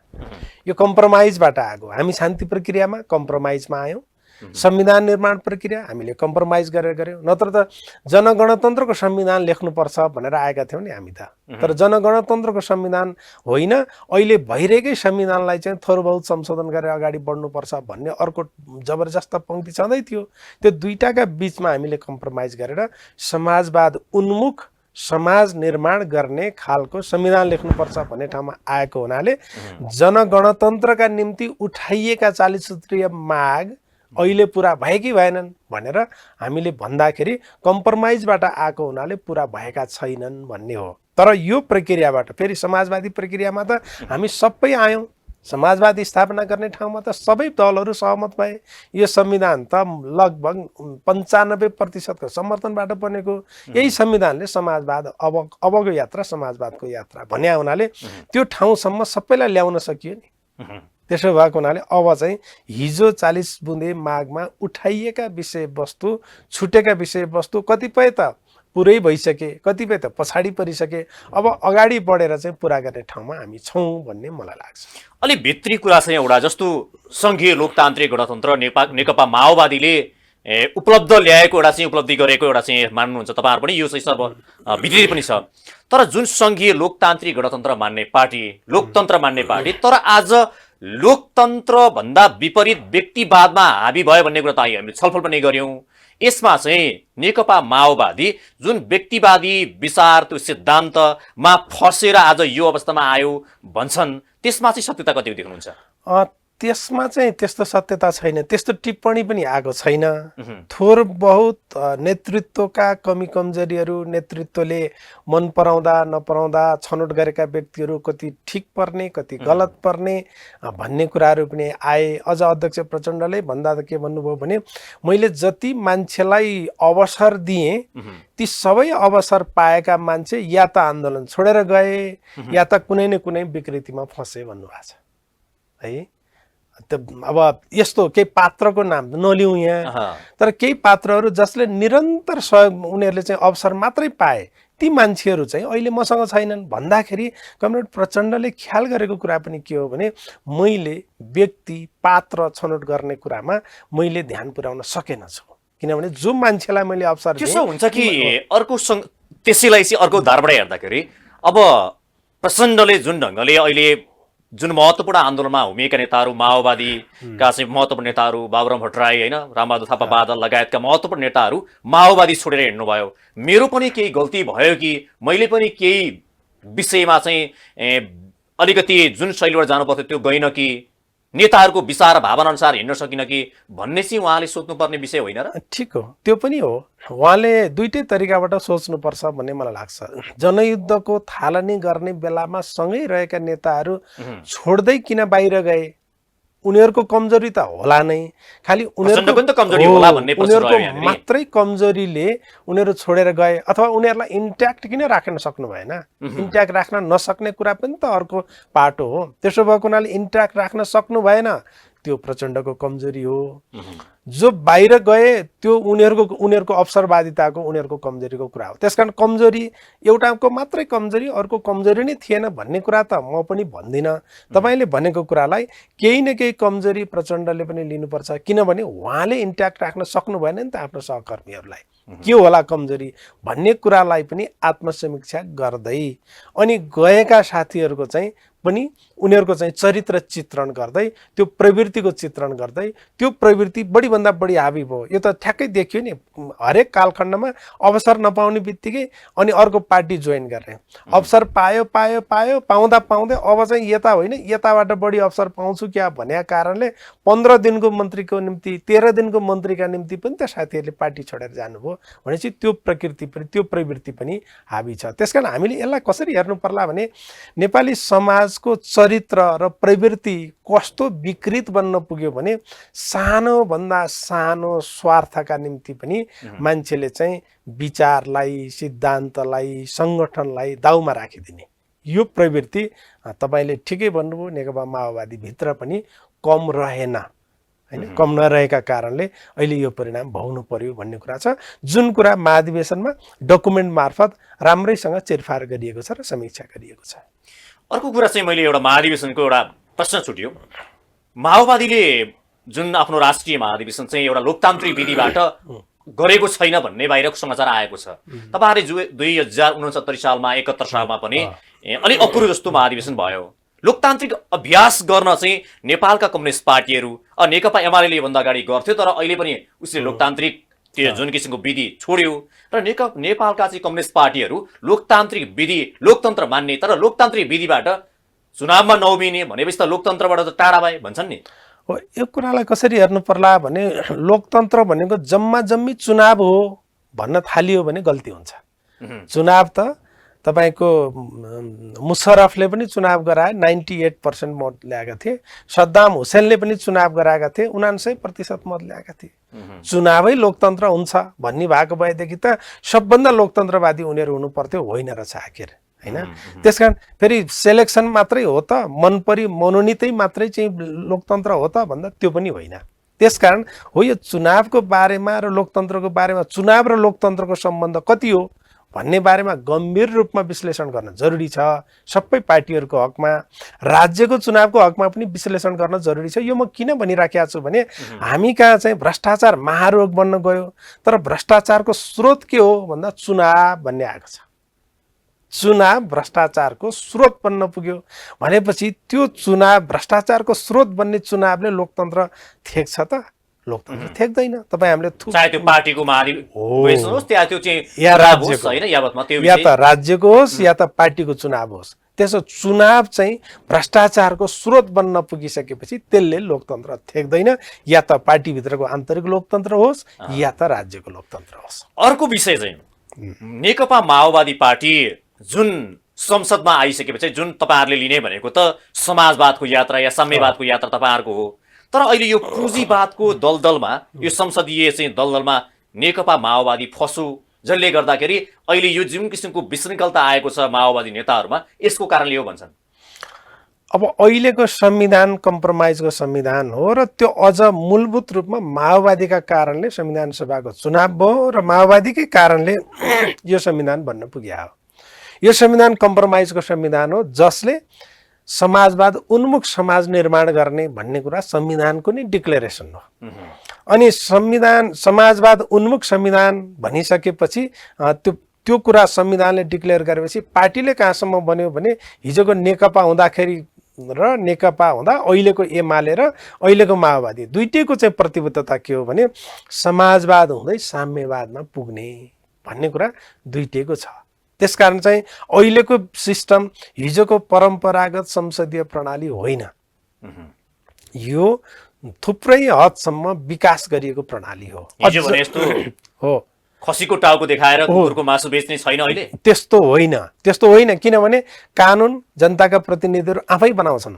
यो कम्प्रोमाइजबाट आएको। हामी शान्ति प्रक्रियामा कम्प्रोमाइजमा आयौँ, संविधान निर्माण प्रक्रिया हामीले कम्प्रोमाइज गरेर गऱ्यौँ। नत्र त जनगणतन्त्रको संविधान लेख्नुपर्छ भनेर आएका थियौँ नि हामी त। तर जनगणतन्त्रको संविधान होइन, अहिले भइरहेकै संविधानलाई चाहिँ थोर बहुत संशोधन गरेर अगाडि बढ्नुपर्छ भन्ने अर्को जबरजस्त पङ्क्ति छँदै थियो। त्यो दुईटाका बिचमा हामीले कम्प्रोमाइज गरेर समाजवाद उन्मुख समाज निर्माण गर्ने खालको संविधान लेख्नुपर्छ भन्ने ठाउँमा आएको हुनाले जनगणतन्त्रका निम्ति उठाइएका 40 सूत्रीय माग अहिले पुरा भए कि भएनन् भनेर हामीले भन्दाखेरि कम्प्रोमाइजबाट आएको हुनाले पुरा भएका छैनन् भन्ने हो। तर यो प्रक्रियाबाट फेरि समाजवादी प्रक्रियामा त हामी सबै आयौँ। समाजवादी स्थापना गर्ने ठाउँमा त सबै दलहरू सहमत भए। यो संविधान त लगभग 95% समर्थनबाट बनेको। यही संविधानले समाजवाद अबको यात्रा समाजवादको यात्रा भन्ने हुनाले त्यो ठाउँसम्म सबैलाई ल्याउन सकियो नि। त्यसो भएको हुनाले अब चाहिँ हिजो 40 बुँदे मागमा उठाइएका विषयवस्तु, छुटेका विषयवस्तु कतिपय त पुरै भइसके, कतिपय त पछाडि परिसके। अब अगाडि बढेर चाहिँ पुरा गर्ने ठाउँमा हामी छौँ भन्ने मलाई लाग्छ। अलिक भित्री कुरा चाहिँ एउटा जस्तो सङ्घीय लोकतान्त्रिक गणतन्त्र नेकपा माओवादीले उपलब्ध ल्याएको एउटा चाहिँ उपलब्धि गरेको एउटा चाहिँ मान्नुहुन्छ तपाईँहरू पनि, यो चाहिँ सर्वविदित पनि छ। तर जुन सङ्घीय लोकतान्त्रिक गणतन्त्र मान्ने पार्टी, लोकतन्त्र मान्ने पार्टी, तर आज लोकतन्त्र भन्दा विपरीत व्यक्तिवादमा हाबी भयो भन्ने कुरा त हामीले छलफल पनि गर्यौं। यसमा चाहिँ नेकपा माओवादी जुन व्यक्तिवादी विचार, त्यो सिद्धान्तमा फसेर आज यो अवस्थामा आयो भन्छन्, त्यसमा चाहिँ सत्यता कति देख्नुहुन्छ? त्यसमा चाहिँ त्यस्तो सत्यता छैन, त्यस्तो टिप्पणी पनि आएको छैन। थोर बहुत नेतृत्वका कमी कमजोरीहरू, नेतृत्वले मन पराउँदा नपराउँदा छनौट गरेका व्यक्तिहरू कति ठिक पर्ने कति गलत पर्ने भन्ने कुराहरू पनि आए। अझ अध्यक्ष प्रचण्डले भन्दा त के भन्नुभयो भने मैले जति मान्छेलाई अवसर दिएँ ती सबै अवसर पाएका मान्छे या त आन्दोलन छोडेर गए या त कुनै न कुनै विकृतिमा फसे भन्नुभएको छ है। अब यस्तो केही पात्रको नाम नलिउँ यहाँ, तर केही पात्रहरू जसले निरन्तर सहयोग उनीहरूले चाहिँ अवसर मात्रै पाए ती मान्छेहरू चाहिँ अहिले मसँग छैनन् भन्दाखेरि कमरेड प्रचण्डले ख्याल गरेको कुरा पनि के हो भने मैले व्यक्ति पात्र छनौट गर्ने कुरामा मैले ध्यान पुर्याउन सकेन छु। किनभने जो मान्छेलाई मैले अवसर दिएँ त्यसो हुन्छ कि अर्को त्यसैलाई चाहिँ अर्को धारबाट हेर्दाखेरि अब प्रचण्डले जुन ढङ्गले अहिले जुन महत्त्वपूर्ण आन्दोलनमा हुमिएका नेताहरू, माओवादीका चाहिँ महत्त्वपूर्ण नेताहरू बाबुराम भट्टराई होइन, रामबहादुर थापा बादल लगायतका महत्त्वपूर्ण नेताहरू माओवादी छोडेर हिँड्नुभयो। मेरो पनि केही गल्ती भयो कि मैले पनि केही विषयमा चाहिँ अलिकति जुन शैलीबाट जानुपर्थ्यो त्यो गइन कि, नेताहरूको विचार भावना अनुसार हिँड्न सकिन कि भन्ने चाहिँ उहाँले सोच्नुपर्ने विषय होइन र? ठिक हो, त्यो पनि हो। उहाँले दुईटै तरिकाबाट सोच्नुपर्छ भन्ने मलाई लाग्छ। जनयुद्धको थालनी गर्ने बेलामा सँगै रहेका नेताहरू छोड्दै किन बाहिर गए? उनीहरूको कमजोरी त होला नै, खालि उनीहरूको मात्रै कमजोरीले उनीहरू छोडेर गए अथवा उनीहरूलाई इन्ट्याक्ट किन राख्न सक्नु भएन? इन्ट्याक्ट राख्न नसक्ने कुरा पनि त अर्को पाटो हो। त्यसो भएको हुनाले इन्ट्याक्ट राख्न सक्नु भएन, त्यो प्रचण्डको कमजोरी हो। जो बाहिर गए त्यो उनीहरूको अवसरवादिताको उनीहरूको कमजोरीको कुरा हो। त्यसकारण कमजोरी एउटाको मात्रै कमजोरी अर्को कमजोरी नै थिएन भन्ने कुरा त म पनि भन्दिनँ। तपाईँले भनेको कुरालाई केही न केही कमजोरी प्रचण्डले पनि लिनुपर्छ, किनभने उहाँले इन्ट्याक्ट राख्न सक्नु भएन नि त आफ्नो सहकर्मीहरूलाई। के होला कमजोरी भन्ने कुरालाई पनि आत्मसमीक्षा गर्दै अनि गएका साथीहरूको चाहिँ पनि उनीहरूको चाहिँ चरित्र चित्रण गर्दै त्यो प्रवृत्तिको चित्रण गर्दै त्यो प्रवृत्ति बढीभन्दा बढी हाबी भयो। यो त ठ्याक्कै देखियो नि, हरेक कालखण्डमा अवसर नपाउने बित्तिकै अनि अर्को पार्टी जोइन गर्ने, अवसर पायो पायो पायो पाउँदा पाउँदै अब चाहिँ यता होइन यताबाट बढी अवसर पाउँछु क्या भनेका कारणले 15 दिनको मन्त्रीको निम्ति 13 दिनको मन्त्रीका निम्ति पनि त साथीहरूले पार्टी छोडेर जानुभयो भनेपछि त्यो प्रकृति पनि त्यो प्रवृत्ति पनि हाबी छ। त्यसकारण हामीले यसलाई कसरी हेर्नु पर्ला भने नेपाली समाजको चरित्र र प्रवृत्ति कस्तो विकृत बन्न पुग्यो भने सानोभन्दा सानो स्वार्थका निम्ति पनि मान्छेले चाहिँ विचारलाई, सिद्धान्तलाई, सङ्गठनलाई दाउमा राखिदिने, यो प्रवृत्ति तपाईँले ठिकै भन्नुभयो, नेकपा माओवादीभित्र पनि कम रहेन होइन। कम नरहेका कारणले अहिले यो परिणाम भोग्नु पर्यो भन्ने कुरा छ, जुन कुरा महाधिवेशनमा डकुमेन्ट मार्फत राम्रैसँग चिरफार गरिएको छ र समीक्षा गरिएको छ। अर्को कुरा चाहिँ मैले एउटा महाधिवेशनको एउटा प्रश्न छुट्यो। माओवादीले जुन आफ्नो राष्ट्रिय महाधिवेशन चाहिँ एउटा लोकतान्त्रिक विधिबाट गरेको छैन भन्ने बाहिरको समाचार आएको छ। तपाईँहरूले 2069 सालमा 71 सालमा पनि अलिक अकुरो जस्तो महाधिवेशन भयो। लोकतान्त्रिक अभ्यास गर्न चाहिँ नेपालका कम्युनिस्ट पार्टीहरू नेकपा एमाले भन्दा अगाडि गर्थ्यो, तर अहिले पनि उसले लोकतान्त्रिक त्यो जुन किसिमको विधि छोड्यो र नेपालका चाहिँ कम्युनिस्ट पार्टीहरू लोकतान्त्रिक विधि लोकतन्त्र मान्ने, तर लोकतान्त्रिक विधिबाट चुनावमा नउभिने भनेपछि त लोकतन्त्रबाट त टाढा भए भन्छन् नि। हो, यो कुरालाई कसरी हेर्नु पर्ला भने लोकतन्त्र भनेको जम्मा जम्मी चुनाव हो भन्न थालियो भने गल्ती हुन्छ। चुनाव त तपाईँको मुशर्रफले पनि चुनाव गराए, 98% मत ल्याएका थिए। सद्दाम हुसेनले पनि चुनाव गराएका थिए, 79% मत ल्याएका थिए। चुनावै लोकतन्त्र हुन्छ भन्ने भएको भएदेखि त सबभन्दा लोकतन्त्रवादी उनीहरू हुनु पर्थ्यो, होइन रहेछ आखिर होइन। त्यसकारण फेरि सेलेक्सन मात्रै हो त, मन परी मनोनितै मात्रै चाहिँ लोकतन्त्र हो त भन्दा त्यो पनि होइन। त्यसकारण हो यो चुनावको बारेमा र लोकतन्त्रको बारेमा, चुनाव र लोकतन्त्रको सम्बन्ध कति हो भन्ने बारेमा गम्भीर रूपमा विश्लेषण गर्न जरुरी छ। सबै पार्टीहरूको हकमा, राज्यको चुनावको हकमा पनि विश्लेषण गर्न जरुरी छ। यो म किन भनिराखेको छु भने हामी कहाँ चाहिँ भ्रष्टाचार महारोग बन्न गयो, तर भ्रष्टाचारको स्रोत के हो भन्दा चुनाव भन्ने आएको छ। चुनाव भ्रष्टाचारको स्रोत बन्न पुग्यो भनेपछि त्यो चुनाव भ्रष्टाचारको स्रोत बन्ने चुनावले लोकतन्त्र थेक्छ त? लोकतन्त्र थेक्दैन। तपाईँ हामीले चाहे त्यो पार्टीको महाधिवेशन होस्, या त्यो चाहिँ या राज्यको होइन, या त राज्यको होस् या त पार्टीको चुनाव होस्, त्यसो चुनाव चाहिँ भ्रष्टाचारको स्रोत बन्न पुगिसकेपछि त्यसले लोकतन्त्र थेक्दैन। या त पार्टीभित्रको आन्तरिक लोकतन्त्र होस् या त राज्यको लोकतन्त्र होस्। अर्को विषय चाहिँ नेकपा माओवादी पार्टी जुन संसदमा आइसकेपछि जुन तपाईँहरूले लिने भनेको त समाजवादको यात्रा या साम्यवादको यात्रा तपाईँहरूको हो, तर अहिले यो पुँजीवादको दलदलमा, यो संसदीय चाहिँ दलदलमा नेकपा माओवादी फसो, जसले गर्दाखेरि अहिले यो जुन किसिमको विशृङ्खलता आएको छ माओवादी नेताहरूमा, यसको कारणले हो भन्छन्। अब अहिलेको संविधान कम्प्रोमाइजको संविधान हो र त्यो अझ मूलभूत रूपमा माओवादीका कारणले संविधान सभाको चुनाव भयो र माओवादीकै कारणले यो संविधान बन्न पुग्या हो। यो संविधान कम्प्रोमाइजको संविधान हो, जसले समाजवाद उन्मुख समाज निर्माण गर्ने भन्ने कुरा संविधानको नै डिक्लेरेसन हो। अनि संविधान समाजवाद उन्मुख संविधान भनिसकेपछि त्यो कुरा संविधानले डिक्लेयर गरेपछि पार्टीले कहाँसम्म बन्यो भने हिजोको नेकपा हुँदाखेरि र नेकपा हुँदा अहिलेको एमाले र अहिलेको माओवादी दुईटैको चाहिँ प्रतिबद्धता के हो भने समाजवाद हुँदै साम्यवादमा पुग्ने भन्ने कुरा दुईटैको छ। त्यसकारण चाहिँ अहिलेको सिस्टम हिजोको परम्परागत संसदीय प्रणाली होइन, यो थुप्रै हदसम्म विकास गरिएको प्रणाली हो। हिजो भने यस्तो हो, खसीको टाउको देखाएर कुकुरको मासु बेच्ने छैन अहिले, त्यस्तो होइन। किनभने कानुन जनताका प्रतिनिधिहरू आफै बनाउँछन्।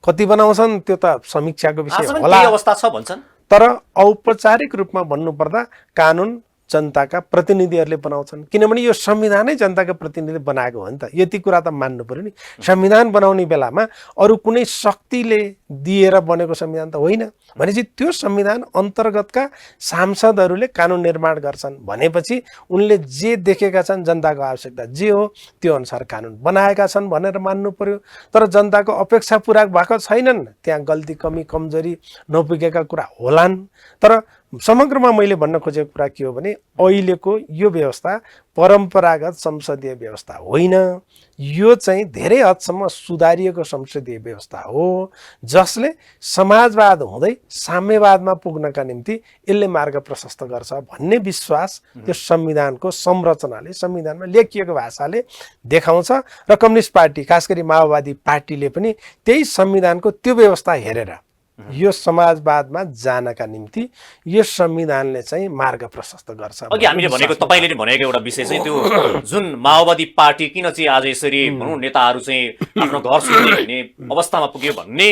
कति बनाउँछन् त्यो त समीक्षाको विषय होला, अवस्था छ भन्छन्। तर औपचारिक रूपमा भन्नुपर्दा कानुन जनताका प्रतिनिधिहरूले बनाउँछन्, किनभने यो संविधानै जनताका प्रतिनिधिले बनाएको हो नि त। यति कुरा त मान्नु पर्यो नि। संविधान बनाउने बेलामा अरू कुनै शक्तिले दिएर बनेको संविधान त होइन। भनेपछि त्यो संविधान अन्तर्गतका सांसदहरूले कानुन निर्माण गर्छन् भनेपछि उनले जे देखेका छन्, जनताको आवश्यकता जे हो त्यो अनुसार कानुन बनाएका छन् भनेर मान्नु पर्यो। तर जनताको अपेक्षा पुरा भएको छैनन्, त्यहाँ गल्ती कमी कमजोरी नपुगेका कुरा होलान्। तर समग्रमा मैले भन्न खोजेको कुरा के हो भने अहिलेको यो व्यवस्था परम्परागत संसदीय व्यवस्था होइन, यो चाहिँ धेरै हदसम्म सुधारिएको संसदीय व्यवस्था हो, जसले समाजवाद हुँदै साम्यवादमा पुग्नका निम्ति यसले मार्ग प्रशस्त गर्छ भन्ने विश्वास त्यो संविधानको संरचनाले, संविधानमा लेखिएको भाषाले देखाउँछ। र कम्युनिस्ट पार्टी, खास गरी माओवादी पार्टीले पनि त्यही संविधानको त्यो व्यवस्था हेरेर यो समाजवादमा जानका निम्ति यो संविधानले चाहिँ मार्ग प्रशस्त गर्छ। अघि हामीले भनेको, तपाईँले भनेको एउटा विषय चाहिँ त्यो जुन माओवादी पार्टी किन चाहिँ आज यसरी भनौँ नेताहरू चाहिँ आफ्नो घर छोड्ने भन्ने अवस्थामा पुग्यो भन्ने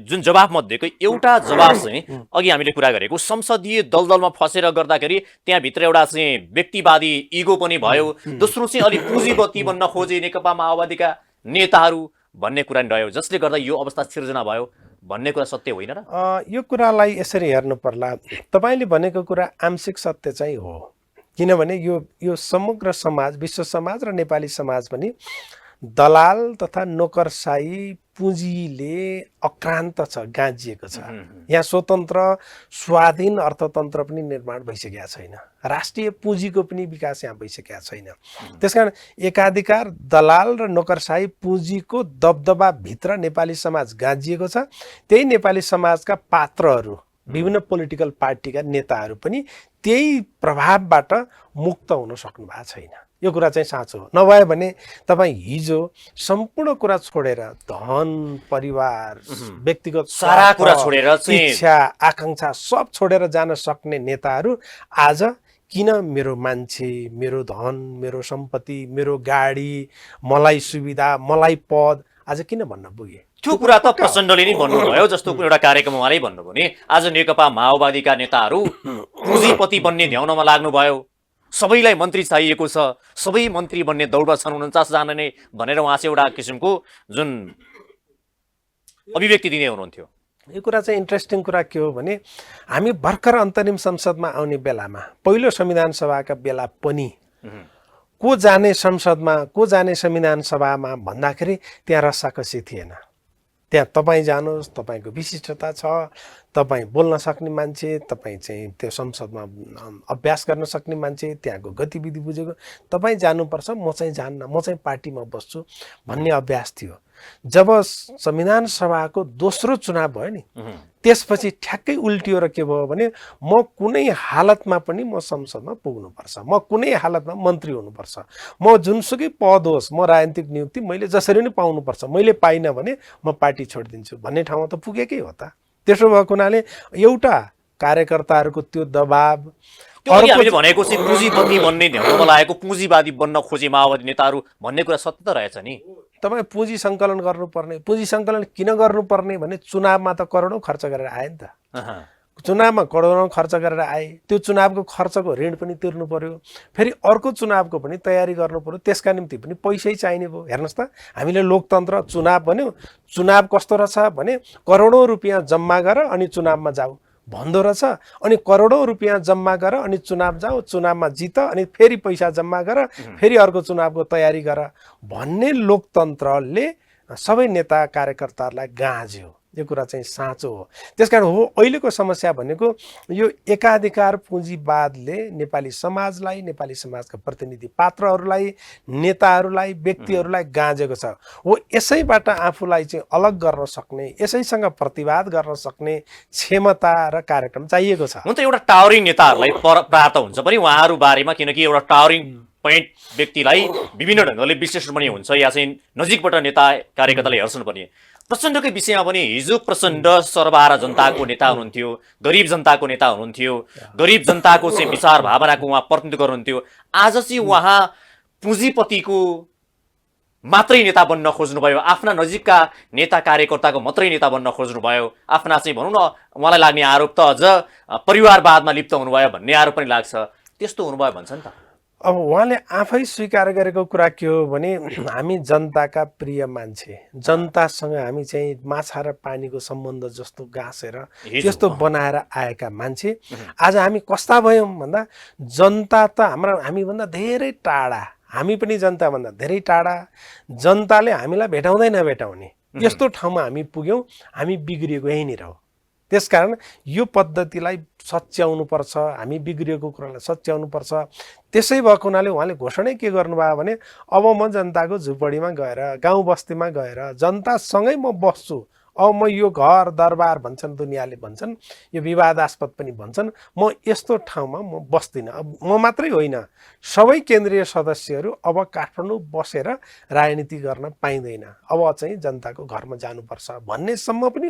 जुन जवाब मध्येको एउटा जवाब चाहिँ अघि हामीले कुरा गरेको संसदीय दलदलमा फसेर गर्दाखेरि त्यहाँभित्र एउटा चाहिँ व्यक्तिवादी इगो पनि भयो। दोस्रो चाहिँ अलिक पुँजीपति बन्न खोजे नेकपा माओवादीका नेताहरू भन्ने कुरा नि रह्यो, जसले गर्दा यो अवस्था सिर्जना भयो भन्ने कुरा सत्य होइन र? यो कुरालाई यसरी हेर्नु पर्ला, तपाईँले भनेको कुरा आंशिक सत्य चाहिँ हो, किनभने यो समग्र समाज, विश्व समाज र नेपाली समाज पनि दलाल तथा नोकरसाही पुँजीले अक्रान्त छ, गाँजिएको छ। यहाँ स्वतन्त्र स्वाधीन अर्थतन्त्र पनि निर्माण भइसकेका छैन, राष्ट्रिय पुँजीको पनि विकास यहाँ भइसकेका छैन। त्यसकारण एकाधिकार दलाल र नोकरसाही पुँजीको दबदबाभित्र नेपाली समाज गाँजिएको छ। त्यही नेपाली समाजका पात्रहरू, विभिन्न पोलिटिकल पार्टीका नेताहरू पनि त्यही प्रभावबाट मुक्त हुन सक्नु भएको छैन। यो कुरा चाहिँ साँचो हो। नभए भने तपाईँ हिजो सम्पूर्ण कुरा छोडेर, धन, परिवार, व्यक्तिगत सारा कुरा छोडेर, इच्छा, आकांक्षा सब छोडेर जान सक्ने नेताहरू आज किन मेरो मान्छे, मेरो धन, मेरो सम्पत्ति, मेरो गाडी, मलाई सुविधा, मलाई पद, आज किन भन्न पुगे? त्यो कुरा त प्रचण्डले नै भन्नुभयो। जस्तो एउटा कार्यक्रम उहाँले भन्नुभयो नि, आज नेकपा माओवादीका नेताहरू पुँजीपति बन्ने ध्याउनमा लाग्नुभयो, सबैलाई मन्त्री चाहिएको छ, सबै मन्त्री बन्ने दौडमा छन् 49 जना नै भनेर उहाँ चाहिँ एउटा किसिमको जुन अभिव्यक्ति दिने हुनुहुन्थ्यो। यो कुरा चाहिँ इन्ट्रेस्टिङ कुरा के हो भने, हामी भर्खर अन्तरिम संसदमा आउने बेलामा, पहिलो संविधान सभाका बेला पनि को जाने संसदमा, को जाने संविधान सभामा भन्दाखेरि त्यहाँ रस्साकसी थिएन। त्यहाँ तपाईँ जानुहोस्, तपाईँको विशिष्टता छ, तपाईँ बोल्न सक्ने मान्छे, तपाईँ चाहिँ त्यो संसदमा अभ्यास गर्न सक्ने मान्छे, त्यहाँको गतिविधि बुझेको, तपाईँ जानुपर्छ, म चाहिँ जान्न, म चाहिँ पार्टीमा बस्छु भन्ने अभ्यास थियो। जब संविधान सभाको दोस्रो चुनाव भयो नि, त्यसपछि ठ्याक्कै उल्टियो र के भयो भने, म कुनै हालतमा पनि म संसदमा पुग्नुपर्छ, म कुनै हालतमा मन्त्री हुनुपर्छ, म जुनसुकै पद होस्, म राजनीतिक नियुक्ति मैले जसरी नै पाउनुपर्छ, मैले पाइनँ भने म पार्टी छोडिदिन्छु भन्ने ठाउँमा त पुगेकै हो त। त्यसो भएको हुनाले एउटा कार्यकर्ताहरूको त्यो दबाब, हामीले भनेको चाहिँ पुँजीपति बन्ने ध्याउमा लागेको, पुँजीवादी बन्न खोजे माओवादी नेताहरू भन्ने कुरा सत्य त रहेछ नि। तपाईँ पुँजी सङ्कलन गर्नुपर्ने, पुँजी सङ्कलन किन गर्नुपर्ने भने चुनावमा त करोडौँ खर्च गरेर आए नि त। चुनावमा करोडौँ खर्च गरेर आए, त्यो चुनावको खर्चको ऋण पनि तिर्नु पर्यो, फेरि अर्को चुनावको पनि तयारी गर्नु पर्यो, त्यसका निम्ति पनि पैसै चाहिने भयो। हेर्नुहोस् त, हामीले लोकतन्त्र चुनाव भन्यो, चुनाव कस्तो रहेछ भने करोडौँ रुपियाँ जम्मा गर अनि चुनावमा जाऊ भन्दो रहेछ, अनि करोडौँ रुपियाँ जम्मा गर अनि चुनाव जाऊ, चुनावमा जित, अनि फेरि पैसा जम्मा गर, फेरि अर्को चुनावको तयारी गर भन्ने लोकतन्त्रले सबै नेता कार्यकर्ताहरूलाई गाँज्यो। यो कुरा चाहिँ साँचो हो। त्यसकारण हो अहिलेको समस्या भनेको यो एकाधिकार पुँजीवादले नेपाली समाजलाई, नेपाली समाजका प्रतिनिधि पात्रहरूलाई, नेताहरूलाई, व्यक्तिहरूलाई गाँजेको छ। हो यसैबाट आफूलाई चाहिँ अलग गर्न सक्ने, यसैसँग प्रतिवाद गर्न सक्ने क्षमता र कार्यक्रम चाहिएको छ। हुन त एउटा टावरिङ नेताहरूलाई प्राप्त हुन्छ पनि उहाँहरू बारेमा, किनकि एउटा टावरिङ पोइन्ट व्यक्तिलाई विभिन्न ढङ्गले विश्लेषण पनि हुन्छ, या चाहिँ नजिकबाट नेता कार्यकर्ताले हेर्छन् पनि। प्रचण्डकै विषयमा पनि हिजो प्रचण्ड सर्वहारा जनताको नेता हुनुहुन्थ्यो, गरिब जनताको नेता हुनुहुन्थ्यो, गरिब जनताको चाहिँ विचार भावनाको उहाँ प्रतिनिधित्व गर्नुहुन्थ्यो। आज चाहिँ उहाँ पुँजीपतिको मात्रै नेता बन्न खोज्नुभयो, आफ्ना नजिकका नेता कार्यकर्ताको मात्रै नेता बन्न खोज्नुभयो। आफ्ना चाहिँ भनौँ न, उहाँलाई लाग्ने आरोप त अझ परिवारवादमा लिप्त हुनुभयो भन्ने आरोप पनि लाग्छ। त्यस्तो हुनुभयो भन्छ नि त। अब उहाँले आफै स्वीकार गरेको कुरा के हो भने, हामी जनताका प्रिय मान्छे, जनतासँग हामी चाहिँ माछा र पानीको सम्बन्ध जस्तो गाँसेर त्यस्तो बनाएर आएका मान्छे आज हामी कस्ता भयौँ भन्दा, जनता त हामीभन्दा धेरै टाढा, हामी पनि जनताभन्दा धेरै टाढा, जनताले हामीलाई भेटाउँदै नभेटाउने यस्तो ठाउँमा हामी पुग्यौँ। हामी बिग्रिएको यहीँनिर हो। त्यसकारण यो पद्धतिलाई सच्याउनुपर्छ, हामी बिग्रिएको कुरालाई सच्याउनुपर्छ। त्यसै भएको हुनाले उहाँले घोषणा के गर्नुभयो भने, अब म जनताको झुपडीमा गएर, गाउँ बस्तीमा गएर जनतासँगै म बस्छु, अब म यो घर दरबार भन्छन्, दुनियाँले भन्छन्, यो विवादास्पद पनि भन्छन्, म यस्तो ठाउँमा म बस्दिनँ। अब म मात्रै होइन, सबै केन्द्रीय सदस्यहरू अब काठमाडौँ बसेर राजनीति गर्न पाइँदैन, अब चाहिँ जनताको घरमा जानुपर्छ भन्नेसम्म पनि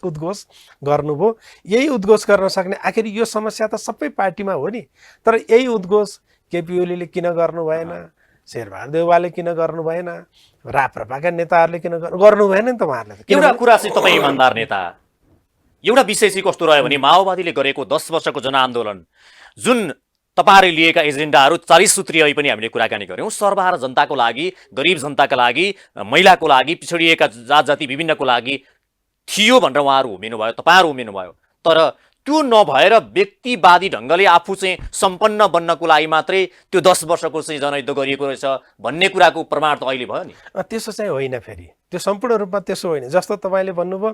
उद्घोष गर्नुभयो। यही उद्घोष गर्न सक्ने, आखिर यो समस्या त सबै पार्टीमा हो नि, तर यही उद्घोष केपी ओलीले किन गर्नु भएन, शेरबहादुर देउवाले किन गर्नु भएन, राप्रपाका नेताहरूले किन गर्नु भएन नि त उहाँहरूले? एउटा कुरा चाहिँ तपाईँ इमान्दार नेता, एउटा विषय चाहिँ कस्तो रह्यो भने, माओवादीले गरेको 10 वर्षको जनआन्दोलन जुन तपाईँहरूले लिएका एजेन्डाहरू 40 सूत्रीय पनि हामीले कुराकानी गऱ्यौँ। सर्वहारा जनताको लागि, गरिब जनताका लागि, महिलाको लागि, पिछडिएका जात जाति विभिन्नको लागि थियो भनेर उहाँहरू उभिनुभयो, तपाईँहरू उभिनुभयो। तर त्यो नभएर व्यक्तिवादी ढङ्गले आफू चाहिँ सम्पन्न बन्नको लागि मात्रै त्यो 10 वर्षको चाहिँ जनयुद्ध गरिएको रहेछ भन्ने कुराको प्रमाण त अहिले भयो नि। त्यसो चाहिँ होइन, फेरि त्यो सम्पूर्ण रूपमा त्यसो होइन। जस्तो तपाईँले भन्नुभयो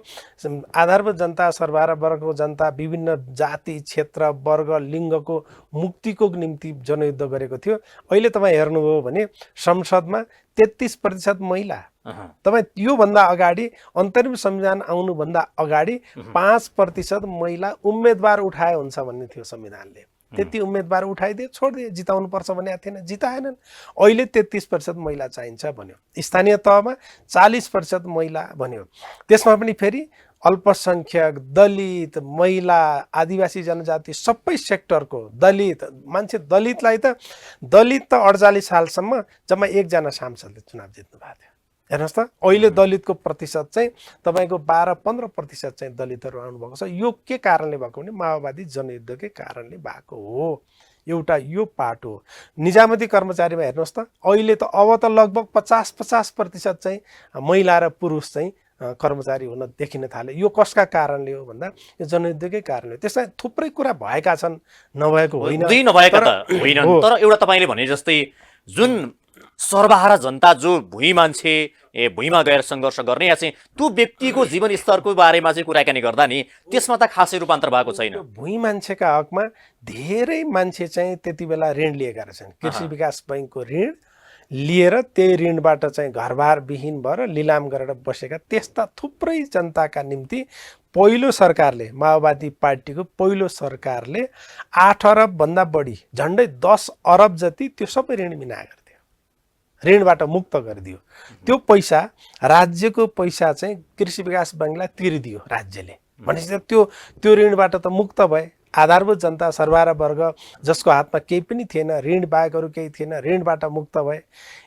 आधारभूत जनता, सर्वहारा वर्गको जनता, विभिन्न जाति, क्षेत्र, वर्ग, लिङ्गको मुक्तिको निम्ति जनयुद्ध गरेको थियो। अहिले तपाईँ हेर्नुभयो भने संसदमा 33% महिला। तपाईँ योभन्दा अगाडि अन्तरिम संविधान आउनुभन्दा अगाडि 5% महिला उम्मेदवार उठाए हुन्छ भन्ने थियो संविधानले। त्यति उम्मेदवार उठाइदिए, छोडिदिए, जिताउनुपर्छ भनेको थिएन, जिताएनन्। अहिले 33% महिला चाहिन्छ भन्यो। स्थानीय तहमा 40% महिला भन्यो। त्यसमा पनि फेरि अल्पसङ्ख्यक, दलित, महिला, आदिवासी जनजाति सबै सेक्टरको दलित मान्छे। दलितलाई त 48 सालसम्म जम्मा 1 जना सांसदले चुनाव जित्नु भएको थियो। हेर्नुहोस् त, अहिले दलितको प्रतिशत चाहिँ तपाईँको 12-15% चाहिँ दलितहरू आउनुभएको छ। यो के कारणले भएको भने माओवादी जनयुद्धकै कारणले भएको हो। एउटा यो पाटो हो। निजामती कर्मचारीमा हेर्नुहोस् त, अहिले त अब त लगभग 50% चाहिँ महिला र पुरुष चाहिँ कर्मचारी हुन देखिन थाले। यो कसका कारणले हो भन्दा यो जनयुद्धकै कारणले। त्यसमा थुप्रै कुरा भएका छन्, नभएको होइन। नभएका त होइन, तर एउटा तपाईँले भने जस्तै जुन सर्वहारा जनता जो भुइँ मान्छे भुइँमा गएर सङ्घर्ष गर्ने या चाहिँ त्यो व्यक्तिको जीवन स्तरको बारेमा चाहिँ कुराकानी गर्दा नि त्यसमा त खासै रूपान्तर भएको छैन। भुइँ मान्छेका हकमा धेरै मान्छे चाहिँ त्यति बेला ऋण लिएका रहेछन्। कृषि विकास बैङ्कको ऋण लिएर त्यही ऋणबाट चाहिँ घरबार विहीन भएर लिलाम गरेर बसेका त्यस्ता थुप्रै जनताका निम्ति पहिलो सरकारले, माओवादी पार्टीको पहिलो सरकारले 8 अरबभन्दा बढी, झन्डै 10 अरब जति त्यो सबै ऋण मिना गरिदियो, ऋणबाट मुक्त गरिदियो। त्यो पैसा राज्यको पैसा चाहिँ कृषि विकास बैङ्कलाई तिरिदियो राज्यले। भनेपछि त्यो ऋणबाट त मुक्त भए। आधारभूत जनता, सर्वहारा वर्ग जसको हातमा केही पनि थिएन, ऋण बाहेकहरू केही थिएन, ऋणबाट मुक्त भए।